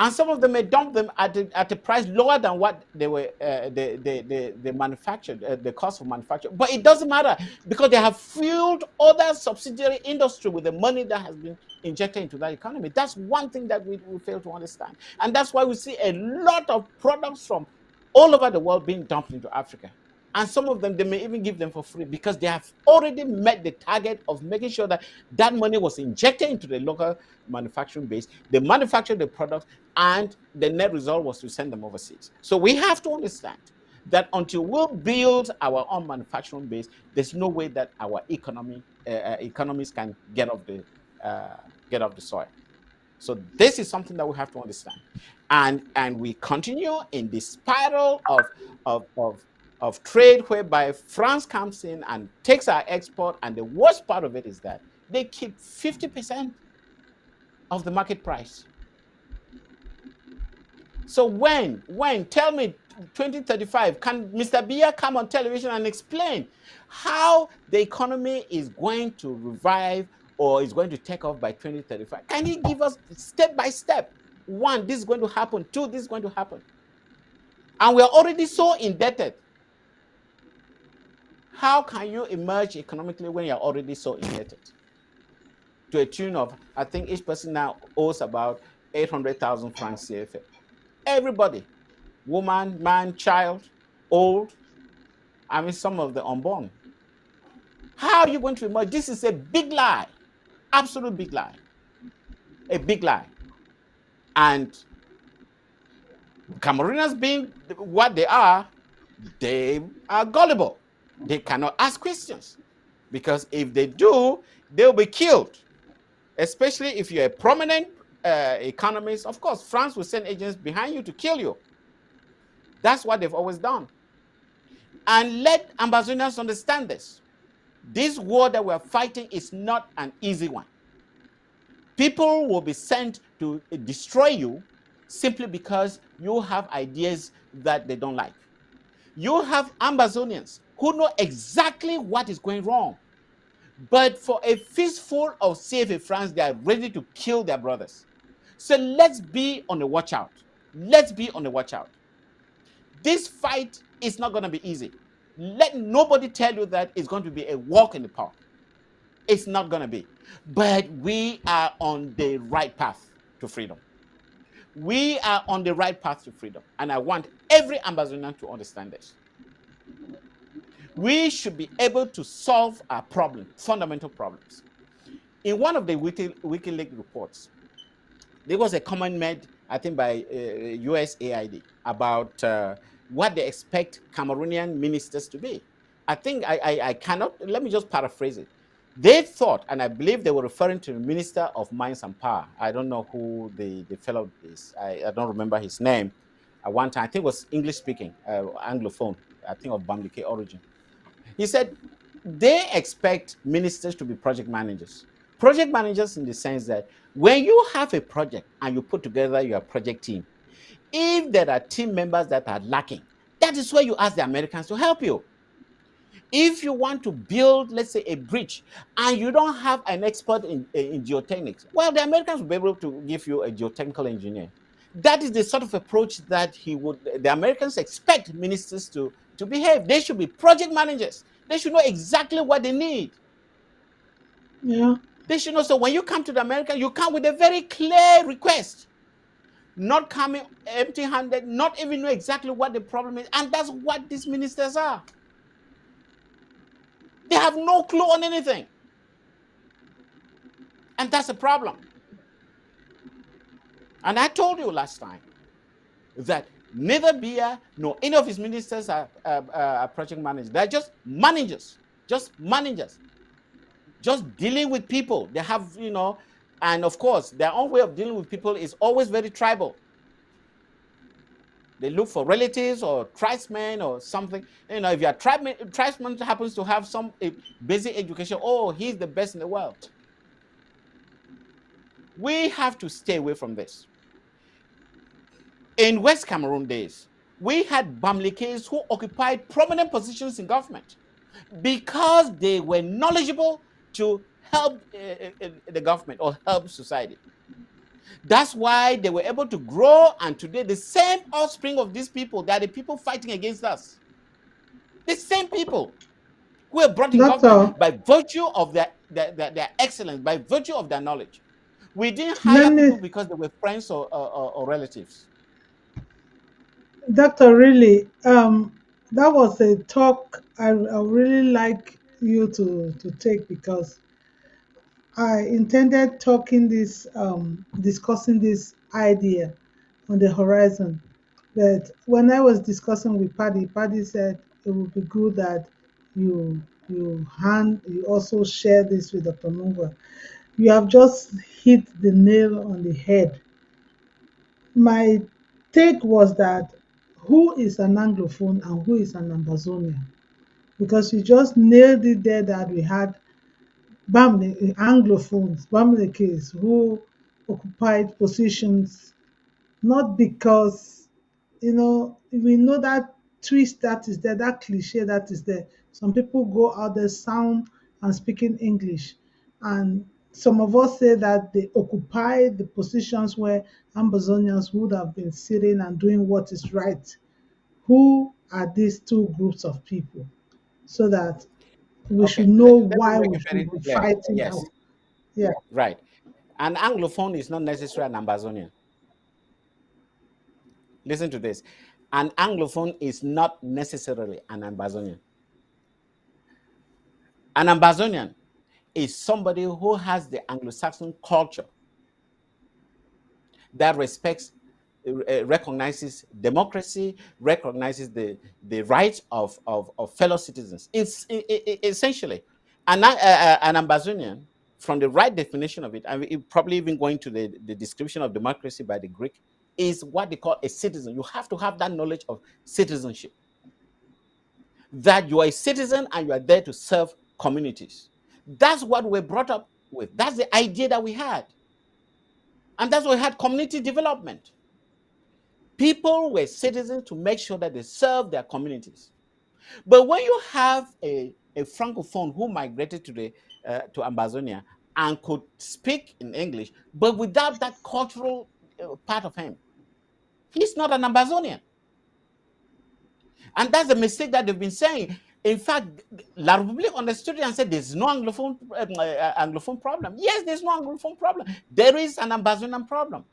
Speaker 3: And some of them may dump them at a price lower than what they were they manufactured, the cost of manufacture. But it doesn't matter because they have fueled other subsidiary industry with the money that has been injected into that economy. That's one thing that we fail to understand. And that's why we see a lot of products from all over the world being dumped into Africa. And some of them, they may even give them for free because they have already met the target of making sure that that money was injected into the local manufacturing base. They manufactured the products, and the net result was to send them overseas. So we have to understand that until we build our own manufacturing base, there's no way that our economies can get off the soil. So this is something that we have to understand, and we continue in the spiral of trade whereby France comes in and takes our export, and the worst part of it is that they keep 50% of the market price. So when tell me 2035, can Mr. Biya come on television and explain how the economy is going to revive or is going to take off by 2035? Can he give us step by step? One, this is going to happen. Two, this is going to happen. And we are already so indebted. How can you emerge economically when you're already so indebted? To a tune of, I think each person now owes about 800,000 francs CFA. Everybody, woman, man, child, old, I mean, some of the unborn. How are you going to emerge? This is a big lie, absolute big lie, a big lie. And Cameroonians being what they are gullible. They cannot ask questions because if they do, they'll be killed. Especially if you're a prominent economist. Of course, France will send agents behind you to kill you. That's what they've always done. And let Ambazonians understand this. This war that we're fighting is not an easy one. People will be sent to destroy you simply because you have ideas that they don't like. You have Ambazonians who know exactly what is going wrong. But for a fistful of CFA francs, they are ready to kill their brothers. So let's be on the watch out. Let's be on the watch out. This fight is not going to be easy. Let nobody tell you that it's going to be a walk in the park. It's not going to be. But we are on the right path to freedom. We are on the right path to freedom. And I want every Ambazonian to understand this. We should be able to solve our problems, fundamental problems. In one of the WikiLeaks reports, there was a comment made, I think, by USAID about what they expect Cameroonian ministers to be. I think I cannot, let me just paraphrase it. They thought, and I believe they were referring to the Minister of Mines and Power. I don't know who the fellow is. I don't remember his name. At one time, I think it was English speaking, Anglophone, I think of Bamileke origin. He said they expect ministers to be project managers. Project managers in the sense that when you have a project and you put together your project team, if there are team members that are lacking, that is where you ask the Americans to help you. If you want to build, let's say, a bridge, and you don't have an expert in geotechnics, well, the Americans will be able to give you a geotechnical engineer. That is the sort of approach that the Americans expect ministers to behave. They should be project managers. They should know exactly what they need.
Speaker 2: Yeah.
Speaker 3: They should know. So when you come to the Americans, you come with a very clear request. Not coming empty-handed, not even know exactly what the problem is. And that's what these ministers are. They have no clue on anything. And that's a problem. And I told you last time that neither Biya nor any of his ministers are project managers. They're just managers. Just dealing with people. They have, and of course, their own way of dealing with people is always very tribal. They look for relatives or tribesmen or something. If your tribesman happens to have some basic education, oh, he's the best in the world. We have to stay away from this. In West Cameroon days, we had Bamilekes who occupied prominent positions in government because they were knowledgeable to help the government or help society. That's why they were able to grow, and today the same offspring of these people, they are the people fighting against us. The same people who were brought in government
Speaker 2: Doctor,
Speaker 3: by virtue of their excellence, by virtue of their knowledge. We didn't
Speaker 2: let
Speaker 3: hire people
Speaker 2: me,
Speaker 3: because they were friends or relatives.
Speaker 2: Doctor, really, that was a talk I really like you to take because I intended discussing this idea on the horizon. But when I was discussing with Paddy said it would be good that you also share this with Dr. Mungwa. You have just hit the nail on the head. My take was that who is an Anglophone and who is an Ambazonian? Because you just nailed it there that we had Anglophones, Bamilekes, who occupied positions not because, we know that twist that is there, that cliche that is there. Some people go out there, sound and speaking English, and some of us say that they occupy the positions where Ambazonians would have been sitting and doing what is right. Who are these two groups of people? So that we
Speaker 3: Okay,
Speaker 2: should know
Speaker 3: let me
Speaker 2: why
Speaker 3: make
Speaker 2: we
Speaker 3: it very
Speaker 2: should be
Speaker 3: clear.
Speaker 2: fighting
Speaker 3: Yes,
Speaker 2: out. Yeah.
Speaker 3: right. An Anglophone is not necessarily an Ambazonian. Listen to this. An Anglophone is not necessarily an Ambazonian. An Ambazonian is somebody who has the Anglo-Saxon culture that recognizes democracy, recognizes the rights of fellow citizens. It's essentially an Ambazonian, from the right definition of it, and probably even going to the description of democracy by the Greek, is what they call a citizen. You have to have that knowledge of citizenship, that you are a citizen and you are there to serve communities. That's what we're brought up with. That's the idea that we had. And that's why we had community development. People were citizens to make sure that they serve their communities. But when you have a francophone who migrated to Ambazonia and could speak in English, but without that cultural part of him, he's not an Ambazonian. And that's the mistake that they've been saying. In fact, La Republique understood it and said there's no Anglophone problem. Yes, there's no Anglophone problem. There is an Ambazonian problem.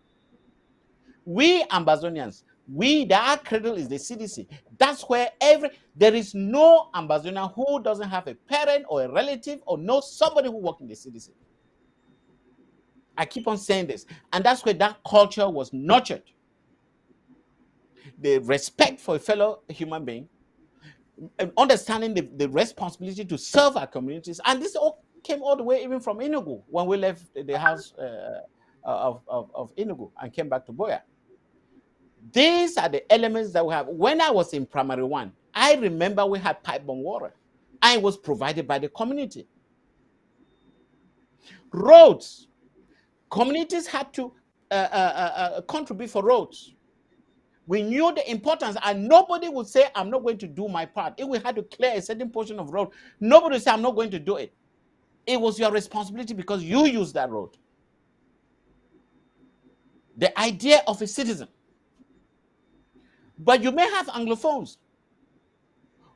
Speaker 3: We Ambazonians, our cradle is the CDC. That's where there is no Ambazonian who doesn't have a parent or a relative or knows somebody who works in the CDC. I keep on saying this. And that's where that culture was nurtured. The respect for a fellow human being, and understanding the responsibility to serve our communities. And this all came all the way even from Enugu when we left the house of Enugu and came back to Boya. These are the elements that we have. When I was in primary one, I remember we had pipe-borne water, and it was provided by the community. Roads, communities had to contribute for roads. We knew the importance, and nobody would say, I'm not going to do my part. If we had to clear a certain portion of road, nobody would say, I'm not going to do it. It was your responsibility because you used that road. The idea of a citizen. But you may have Anglophones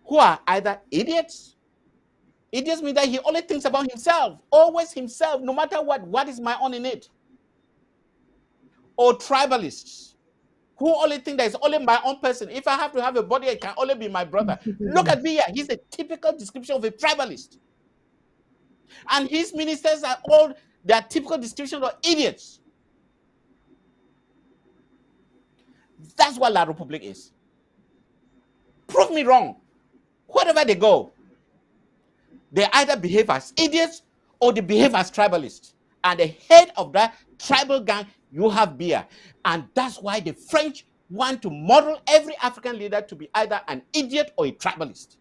Speaker 3: who are either idiots. Idiots mean that he only thinks about himself, always himself, no matter what is my own in it. Or tribalists who only think that it's only my own person. If I have to have a body, it can only be my brother. Look at Biya. He's a typical description of a tribalist. And his ministers are all their typical description of idiots. That's what La Republique is. Prove me wrong. Wherever they go, they either behave as idiots or they behave as tribalists. And the head of that tribal gang, you have Biya. And that's why the French want to model every African leader to be either an idiot or a tribalist.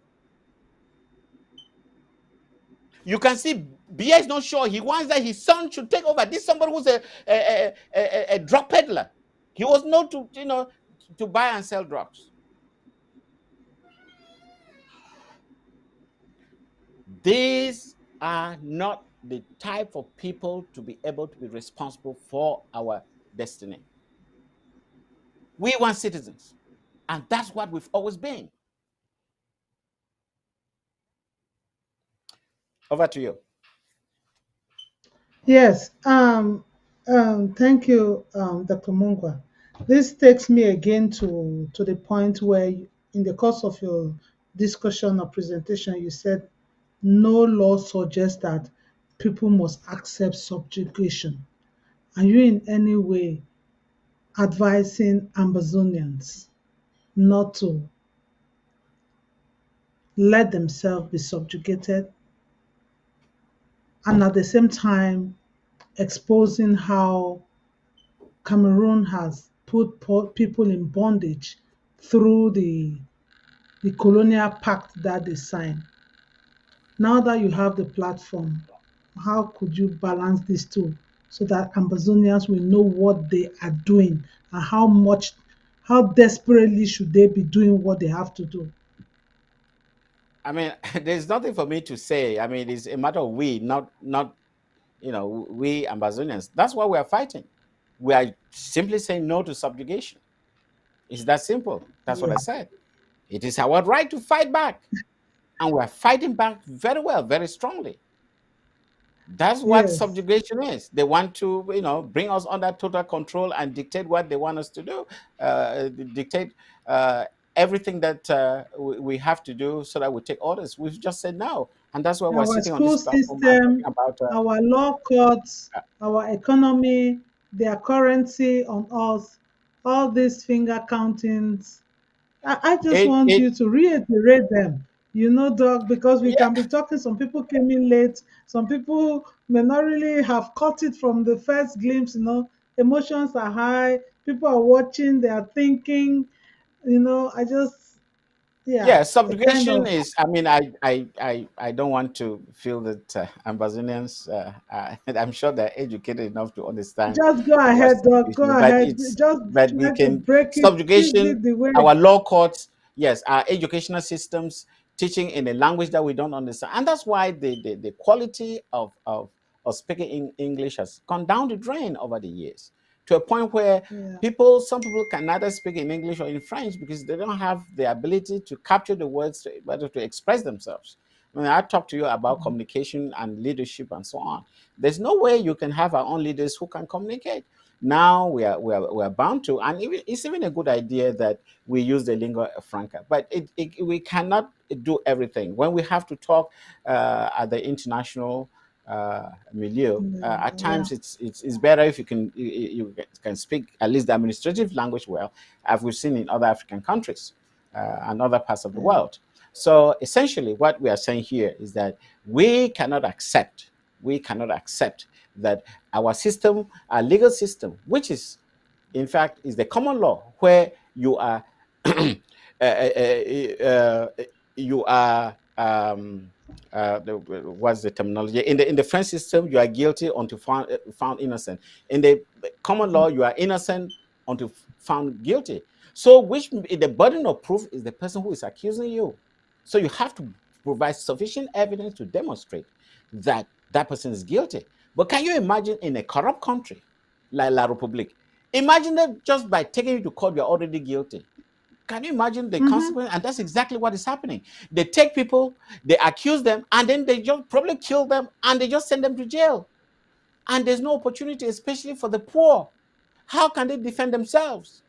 Speaker 3: You can see Biya is not sure. He wants that his son should take over. This is somebody who's a drug peddler. He was known to buy and sell drugs. These are not the type of people to be able to be responsible for our destiny. We want citizens, and that's what we've always been. Over to you.
Speaker 2: Yes. Thank you, Dr. Mungwa. This takes me again to the point where, in the course of your discussion or presentation, you said no law suggests that people must accept subjugation. Are you in any way advising Amazonians not to let themselves be subjugated, and at the same time exposing how Cameroon has put people in bondage through the colonial pact that they signed? Now that you have the platform, how could you balance these two so that Amazonians will know what they are doing and how desperately should they be doing what they have to do?
Speaker 3: I mean, there's nothing for me to say. I mean, it's a matter of we, not we Amazonians. That's why we are fighting. We are simply saying no to subjugation. It's that simple. That's what I
Speaker 2: Yeah.
Speaker 3: said. It is our right to fight back, and we are fighting back very well, very strongly. That's what
Speaker 2: Yes.
Speaker 3: subjugation is. They want to, bring us under total control and dictate what they want us to do, dictate everything that we have to do so that we take orders. We've just said no, and that's why we're
Speaker 2: Our
Speaker 3: sitting on this
Speaker 2: school
Speaker 3: platform and talking
Speaker 2: system,
Speaker 3: about.
Speaker 2: our law courts, our economy, their currency on us, all these finger countings. I just
Speaker 3: It,
Speaker 2: want
Speaker 3: it,
Speaker 2: you to reiterate them, Doc, because we can
Speaker 3: yeah,
Speaker 2: be talking. Some people came in late, some people may not really have caught it from the first glimpse. Emotions are high, people are watching, they are thinking, I just, yeah,
Speaker 3: yeah,
Speaker 2: a kind
Speaker 3: subjugation
Speaker 2: of
Speaker 3: is. I mean, I don't want to feel that Ambazonians. I'm sure they're educated enough to understand
Speaker 2: just go
Speaker 3: what
Speaker 2: ahead, Doc,
Speaker 3: subjugation
Speaker 2: go
Speaker 3: is, but
Speaker 2: ahead,
Speaker 3: it's
Speaker 2: just
Speaker 3: but we
Speaker 2: try to
Speaker 3: can
Speaker 2: break it, tease
Speaker 3: subjugation.
Speaker 2: it the way.
Speaker 3: Our law courts, yes, our educational systems, teaching in a language that we don't understand, and that's why the quality of speaking in English has gone down the drain over the years, to a point where
Speaker 2: Yeah,
Speaker 3: some people can neither speak in English or in French because they don't have the ability to capture the words to express themselves. When I talk to you about communication and leadership and so on, there's no way you can have our own leaders who can communicate. Now we are bound to, and it's even a good idea that we use the lingua franca, but we cannot do everything. When we have to talk at the international milieu. At
Speaker 2: yeah,
Speaker 3: times, it's better if you can speak at least the administrative language well, as we've seen in other African countries and other parts of the
Speaker 2: yeah,
Speaker 3: world. So essentially, what we are saying here is that we cannot accept that our system, our legal system, which is in fact is the common law, where you are uh, uh, you are what's the terminology in the French system, you are guilty until found innocent. In the common law, you are innocent until found guilty. So which the burden of proof is the person who is accusing you. So you have to provide sufficient evidence to demonstrate that that person is guilty. But can you imagine in a corrupt country like La Republique, imagine that just by taking you to court you're already guilty. Can you imagine the
Speaker 2: mm-hmm.
Speaker 3: consequence? And that's exactly what is happening. They take people, they accuse them, and then they just probably kill them and they just send them to jail. And there's no opportunity, especially for the poor. How can they defend themselves?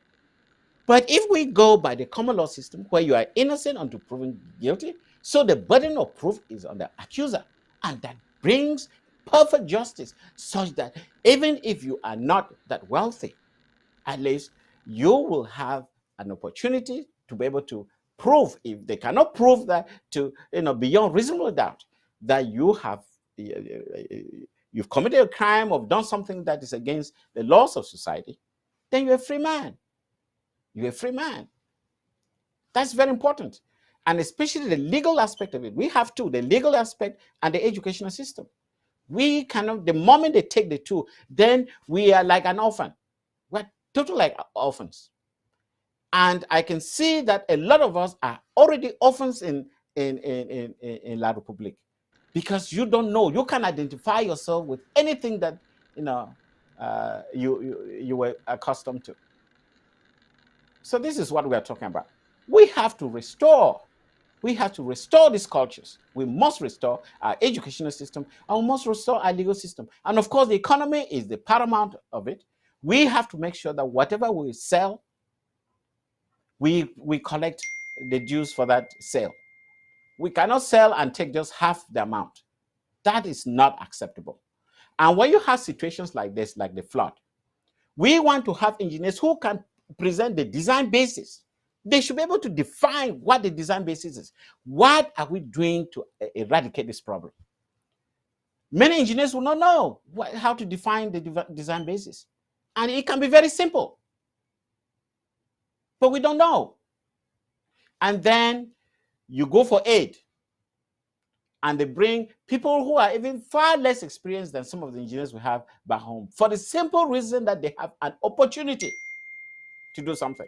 Speaker 3: But if we go by the common law system where you are innocent until proven guilty, so the burden of proof is on the accuser, and that brings perfect justice, such that even if you are not that wealthy, at least you will have an opportunity to be able to prove, if they cannot prove that to beyond reasonable doubt, that you've committed a crime or done something that is against the laws of society, then you're a free man. You're a free man. That's very important. And especially the legal aspect of it. We have two, the legal aspect and the educational system. We cannot, the moment they take the two, then we are like an orphan. We're totally like orphans. And I can see that a lot of us are already orphans in La Republique, because you don't know, you can identify yourself with anything that you were accustomed to. So this is what we are talking about. We have to restore. We have to restore these cultures. We must restore our educational system, and we must restore our legal system. And of course, the economy is the paramount of it. We have to make sure that whatever we sell, we collect the dues for that sale. We cannot sell and take just half the amount. That is not acceptable. And when you have situations like this, like the flood, we want to have engineers who can present the design basis. They should be able to define what the design basis is. What are we doing to eradicate this problem? Many engineers will not know how to define the design basis. And it can be very simple, but we don't know. And then you go for aid, and they bring people who are even far less experienced than some of the engineers we have back home, for the simple reason that they have an opportunity to do something.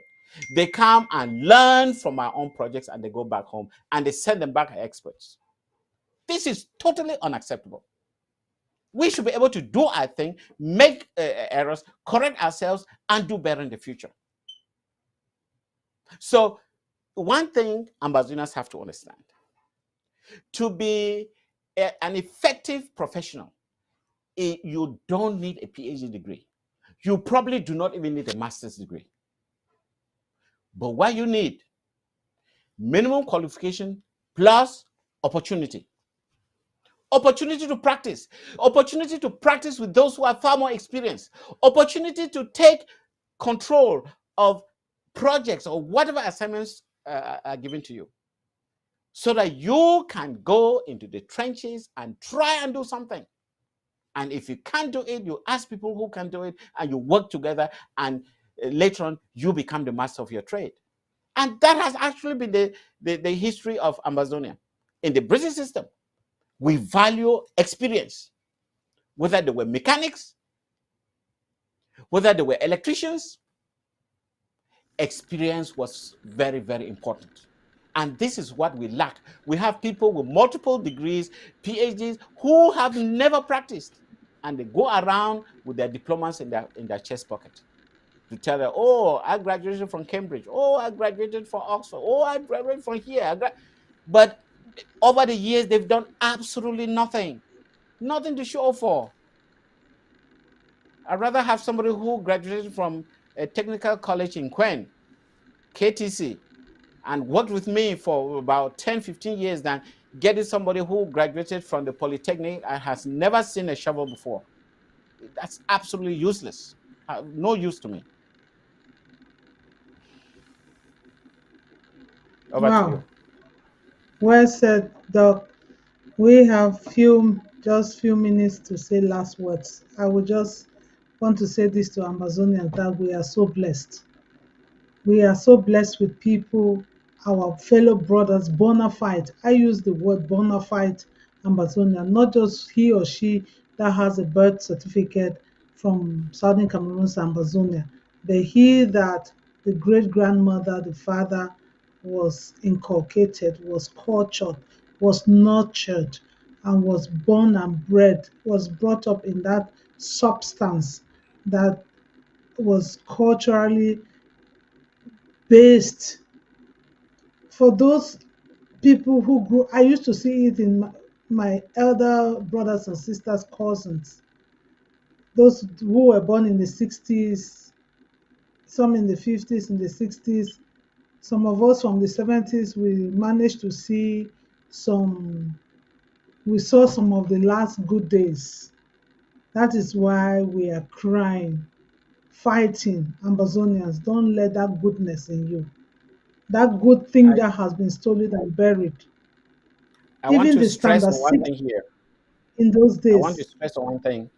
Speaker 3: They come and learn from our own projects, and they go back home and they send them back as experts. This is totally unacceptable. We should be able to do our thing, make errors, correct ourselves, and do better in the future. So one thing Ambazonians have to understand: to be an effective professional, you don't need a PhD degree. You probably do not even need a master's degree. But what you need, minimum qualification plus opportunity. Opportunity to practice. Opportunity to practice with those who are far more experienced. Opportunity to take control of projects or whatever assignments are given to you, so that you can go into the trenches and try and do something. And if you can't do it, you ask people who can do it, and you work together, and later on, you become the master of your trade. And that has actually been the history of Amazonia. In the British system, we value experience. Whether they were mechanics, whether they were electricians, experience was very, very important. And this is what we lack. We have people with multiple degrees, PhDs, who have never practiced. And they go around with their diplomas in their chest pocket to tell them, oh, I graduated from Cambridge. Oh, I graduated from Oxford. Oh, I graduated from here. But over the years, they've done absolutely nothing. Nothing to show for. I'd rather have somebody who graduated from a technical college in Queen, KTC, and worked with me for about 10, 15 years than getting somebody who graduated from the Polytechnic and has never seen a shovel before. That's absolutely useless. No use to me. Over to you.
Speaker 2: Well said, Doc. We have just few minutes to say last words. I would just want to say this to Amazonians, that we are so blessed. We are so blessed with people, our fellow brothers, bona fide. I use the word bona fide Amazonian, not just he or she that has a birth certificate from Southern Cameroon's Amazonia, but he that the great grandmother, the father was inculcated, was cultured, was nurtured, and was born and bred, was brought up in that substance that was culturally based. For those people who grew, I used to see it in my elder brothers and sisters, cousins, those who were born in the 60s, some in the 50s, in the 60s, some of us from the 70s. We managed to see we saw some of the last good days. That is why we are crying, fighting. Ambazonians, don't let that goodness in you, that good thing that has been stolen and buried.
Speaker 3: I want
Speaker 2: Even
Speaker 3: to
Speaker 2: the
Speaker 3: stress on
Speaker 2: standard
Speaker 3: one
Speaker 2: six
Speaker 3: thing here.
Speaker 2: in those
Speaker 3: I want to
Speaker 2: days.
Speaker 3: stress on one thing.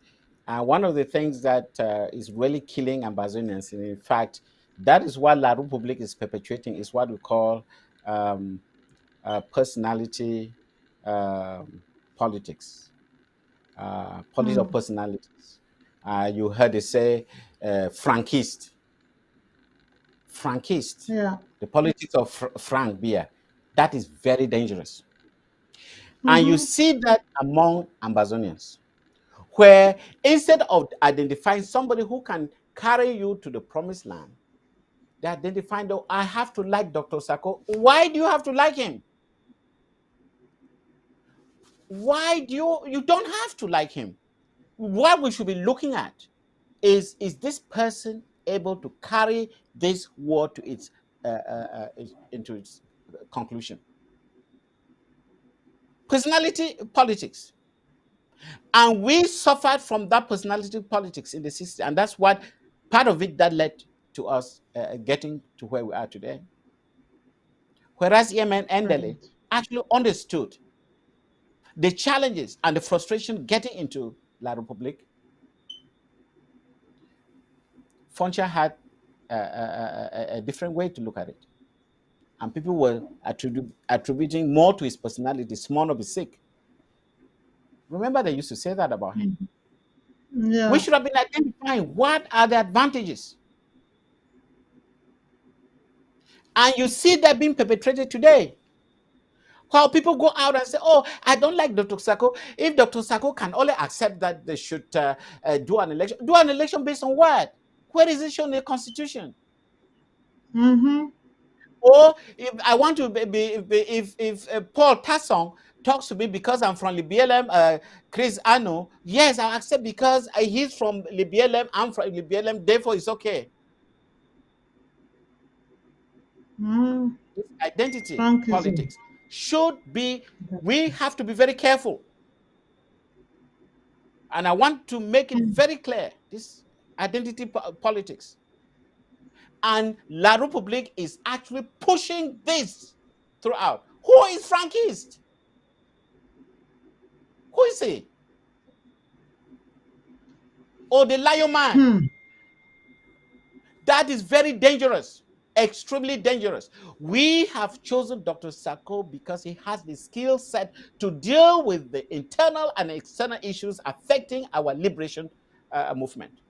Speaker 3: One of the things that is really killing Ambazonians, and in fact, that is what La Republique is perpetuating, is what we call personality politics, politics of personalities. You heard it say Frankist. Frankist,
Speaker 2: Yeah.
Speaker 3: the politics of Frank beer. That is very dangerous. And you
Speaker 2: Mm-hmm.
Speaker 3: see that among Ambazonians where instead of identifying somebody who can carry you to the promised land, they identify, oh, I have to like Dr. Sako. Why do you have to like him? Why do you don't have to like him? What we should be looking at is this person able to carry this war to its into its conclusion? Personality politics, and we suffered from that personality politics in the 60s, and that's what part of it that led to us getting to where we are today. Whereas Yemen Endele
Speaker 2: Right.
Speaker 3: actually understood the challenges and the frustration getting into La Republique. Foncha had a different way to look at it, and people were attributing more to his personality, small of his sick. Remember, they used to say that about him. We
Speaker 2: Yeah.
Speaker 3: should have been identifying what are the advantages. And you see that being perpetrated today. While people go out and say, oh, I don't like Dr. Sako. If Dr. Sako can only accept that they should do an election based on what? Where is it shown in the Constitution?
Speaker 2: Mm-hmm.
Speaker 3: Or if I want to if Paul Tasson talks to me because I'm from Libielem, Chris Ano, yes, I'll accept because he's from Libielem, I'm from Libielem, therefore it's okay.
Speaker 2: Mm-hmm.
Speaker 3: This identity
Speaker 2: Frankism.
Speaker 3: politics should be, we have to be very careful. And I want to make it very clear, this identity politics. And La Republique is actually pushing this throughout. Who is Frankist? Who is he? Or the Lion Man?
Speaker 2: Hmm.
Speaker 3: That is very dangerous, extremely dangerous. We have chosen Dr. Sako because he has the skill set to deal with the internal and external issues affecting our liberation movement.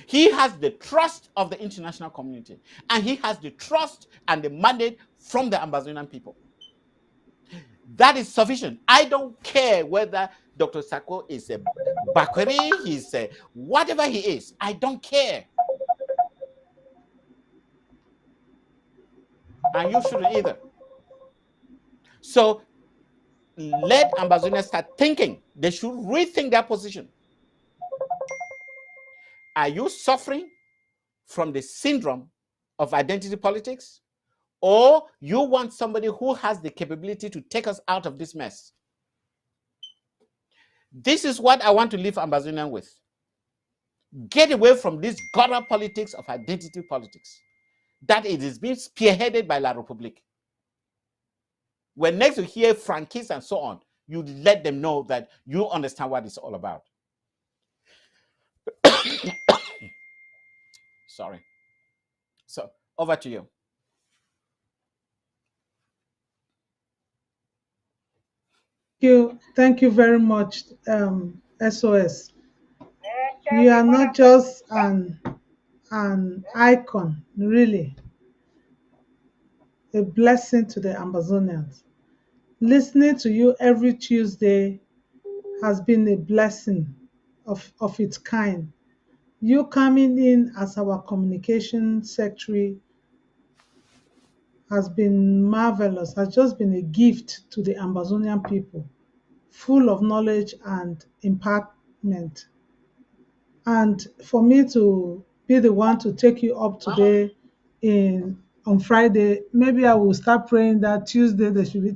Speaker 3: He has the trust of the international community, and he has the trust and the mandate from the Amazonian people. That is sufficient. I don't care whether Dr. Sako is a Bakari, he's a whatever he is. I don't care. And you shouldn't either. So let Ambazonians start thinking. They should rethink their position. Are you suffering from the syndrome of identity politics? Or you want somebody who has the capability to take us out of this mess? This is what I want to leave Ambazonian with. Get away from this gutter politics of identity politics that it is being spearheaded by La Republique. When next you hear Frankies and so on, you let them know that you understand what it's all about. Sorry. So over to you.
Speaker 2: Thank you very much, SOS. You are not just an icon, really, a blessing to the Amazonians. Listening to you every Tuesday has been a blessing of its kind. You coming in as our communication secretary has been marvelous, has just been a gift to the Amazonian people, full of knowledge and impartment. And for me to be the one to take you up today in on Friday, maybe I will start praying that Tuesday there should be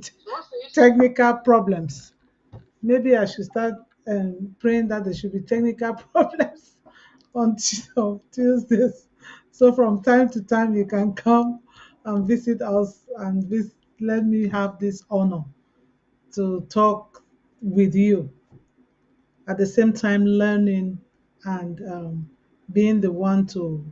Speaker 2: technical problems. Maybe I should start praying that there should be technical problems on Tuesdays. So from time to time you can come and visit us and let me have this honor to talk with you at the same time learning and being the one to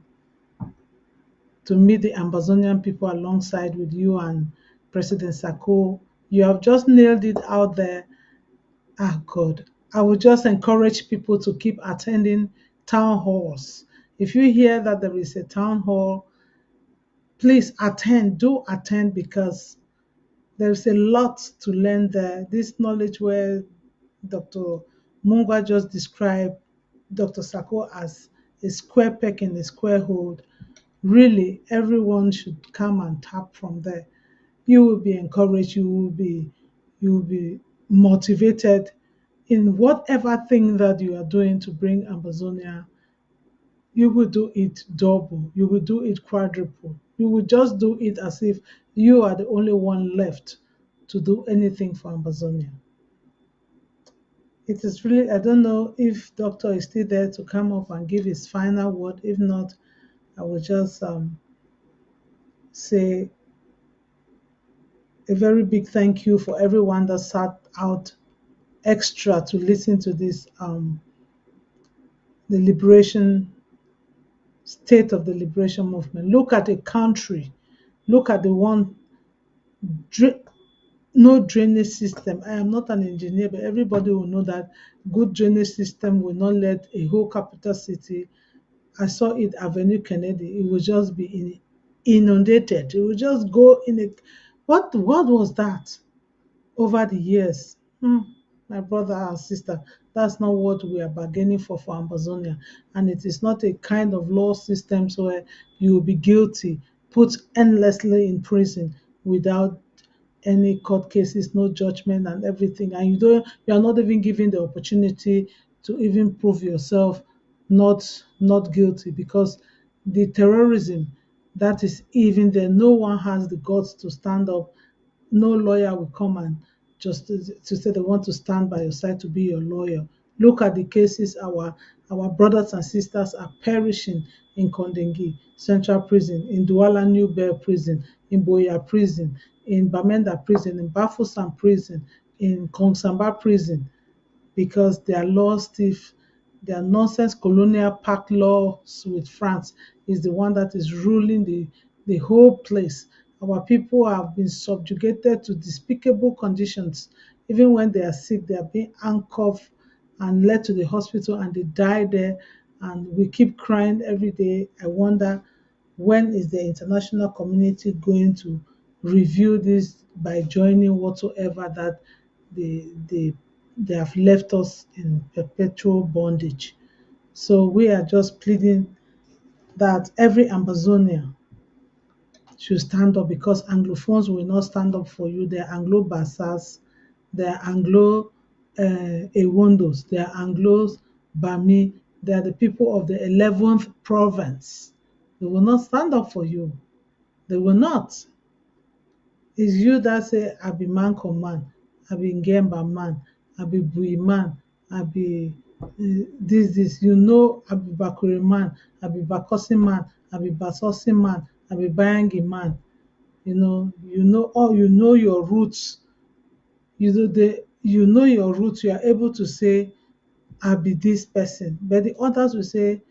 Speaker 2: meet the Amazonian people alongside with you and President Sako. You have just nailed it out there. Ah, God. I would just encourage people to keep attending town halls. If you hear that there is a town hall, please attend. Do attend because there's a lot to learn there. This knowledge where Dr. Mungwa just described Dr. Sako as a square peg in a square hole. Really, everyone should come and tap from there. You will be encouraged, you will be motivated in whatever thing that you are doing to bring Amazonia. You will do it double, you will do it quadruple. You will just do it as if you are the only one left to do anything for Amazonia. It is really, I don't know if Doctor is still there to come up and give his final word. If not, I will just say a very big thank you for everyone that sat out extra to listen to this the liberation state of the liberation movement. Look at a country, look at the one dra- no drainage system. I am not an engineer, but everybody will know that good drainage system will not let a whole capital city. I saw it Avenue Kennedy. It will just be inundated. It will just go in a. What was that over the years? My brother and sister, that's not what we are bargaining for Amazonia. And it is not a kind of law systems where you will be guilty, put endlessly in prison without any court cases, no judgment and everything. And you are not even given the opportunity to even prove yourself not guilty, because the terrorism that is even there, no one has the guts to stand up. No lawyer will come and just to say they want to stand by your side to be your lawyer. Look at the cases our brothers and sisters are perishing in Kondengi Central Prison, in Douala New Bear Prison, in Boya Prison, in Bamenda Prison, in Bafoussam Prison, in Kongsamba Prison, because their law stiff, their nonsense colonial pact laws with France is the one that is ruling the whole place. Our people have been subjugated to despicable conditions. Even when they are sick, they are being handcuffed and led to the hospital and they die there. And we keep crying every day. I wonder, when is the international community going to review this by joining whatsoever that they they have left us in perpetual bondage. So we are just pleading that every Amazonian should stand up, because Anglophones will not stand up for you. They're Anglo Basas, they're Anglo Ewondos, they're Anglos Bami, they're the people of the 11th province. They will not stand up for you. They will not. It's you that say, I be man command, I be Ngemba man, I be Bui man, I be this. You know, I be Bakuri man, I be Bakosi man, I be Basosi man, I be Bayangi man. You know your roots. You know your roots. You are able to say, I be this person. But the others will say,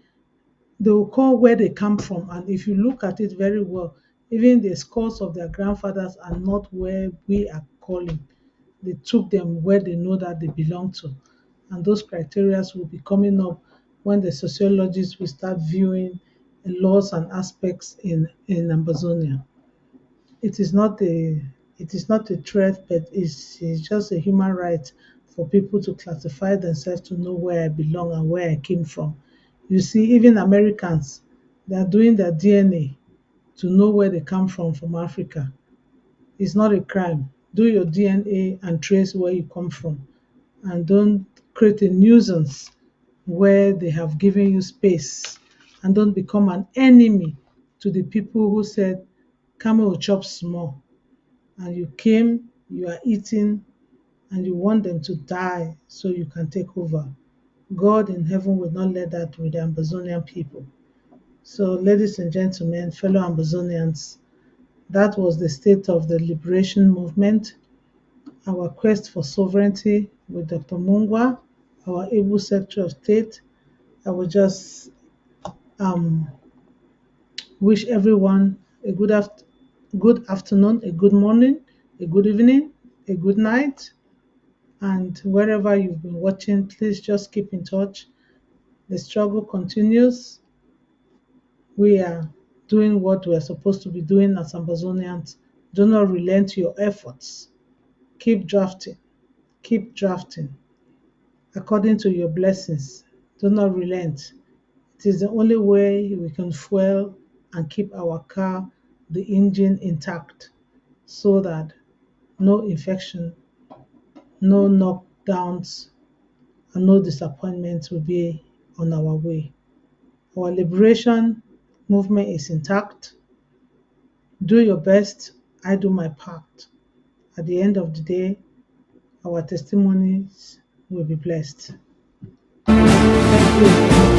Speaker 2: they will call where they come from. And if you look at it very well, even the skulls of their grandfathers are not where we are calling. They took them where they know that they belong to. And those criteria will be coming up when the sociologists will start viewing laws and aspects in Amazonia. It is not a threat, but it's just a human right for people to classify themselves, to know where I belong and where I came from. You see, even Americans, they are doing their DNA to know where they come from Africa. It's not a crime. Do your DNA and trace where you come from, and don't create a nuisance where they have given you space, and don't become an enemy to the people who said, "Come will chop small," and you came, you are eating, and you want them to die so you can take over. God in heaven will not let that with the Amazonian people. So, ladies and gentlemen, fellow Amazonians, that was the state of the liberation movement, our quest for sovereignty with Dr. Mungwa, our able Secretary of State. I will just um, wish everyone a good afternoon, a good morning, a good evening, a good night. And wherever you've been watching, please just keep in touch. The struggle continues. We are doing what we're supposed to be doing as Amazonians. Do not relent your efforts. Keep drafting. Keep drafting. according to your blessings. Do not relent. It is the only way we can fuel and keep our car, the engine intact, so that no infection, no knockdowns, and no disappointments will be on our way. Our liberation movement is intact. Do your best. I do my part. At the end of the day, our testimonies will be blessed. Thank you.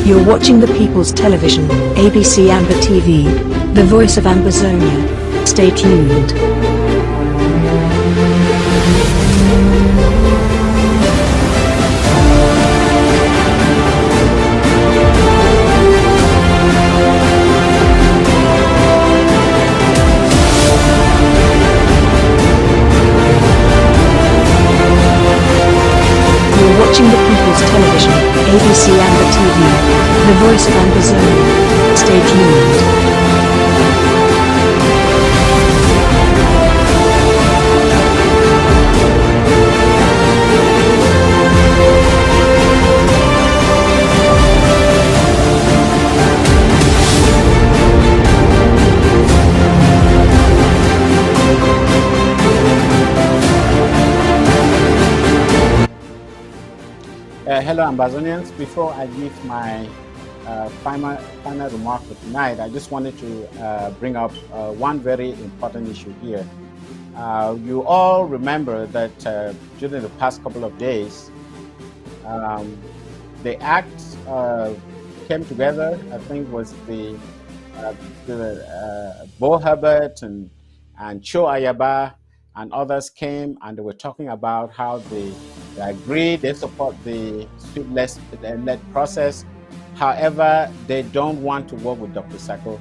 Speaker 1: You're watching the People's Television, ABC Amber TV, the voice of Ambazonia. Stay tuned. You're watching the People's Television, ABC Amber TV, the voice of Ambazonia. Stay tuned.
Speaker 3: Hello, Ambazonians. Before I give my final remark for tonight, I just wanted to bring up one very important issue here. You all remember that during the past couple of days, the act came together. I think was the Bo Herbert and Cho Ayaba and others came, and they were talking about how they agree, they support the sweet-led process. However, they don't want to work with Dr. Sako.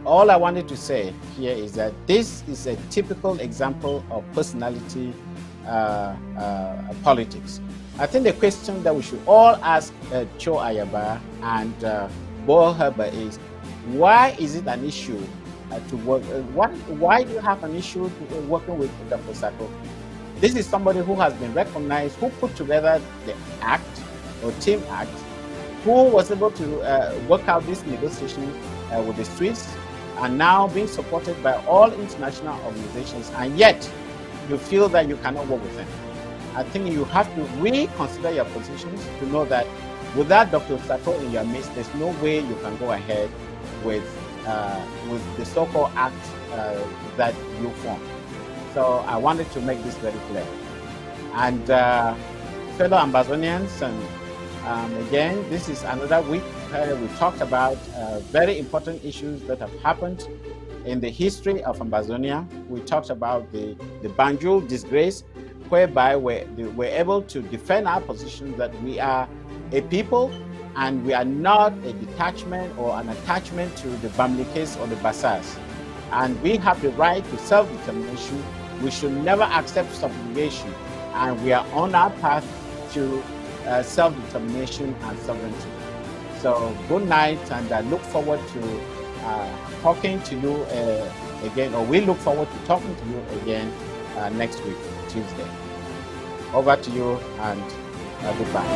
Speaker 3: All I wanted to say here is that this is a typical example of personality politics. I think the question that we should all ask Cho Ayaba and Bo Herbert is, why is it an issue to work? Why do you have an issue to working with Dr. Sako? This is somebody who has been recognized, who put together the act or team act, who was able to work out this negotiation with the Swiss, and now being supported by all international organizations, and yet you feel that you cannot work with them. I think you have to reconsider your positions to know that without Dr. Sako in your midst, there's no way you can go ahead with the so-called act that you formed. So I wanted to make this very clear. And fellow Ambazonians, and again, this is another week where we talked about very important issues that have happened in the history of Ambazonia. We talked about the Banjul disgrace, whereby we're able to defend our position that we are a people and we are not a detachment or an attachment to the Bamlikes or the Basas. And we have the right to self-determination. We should never accept subjugation, and we are on our path to self-determination and sovereignty. So good night, and I look forward to talking to you again, or we look forward to talking to you again next week, Tuesday. Over to you, and goodbye.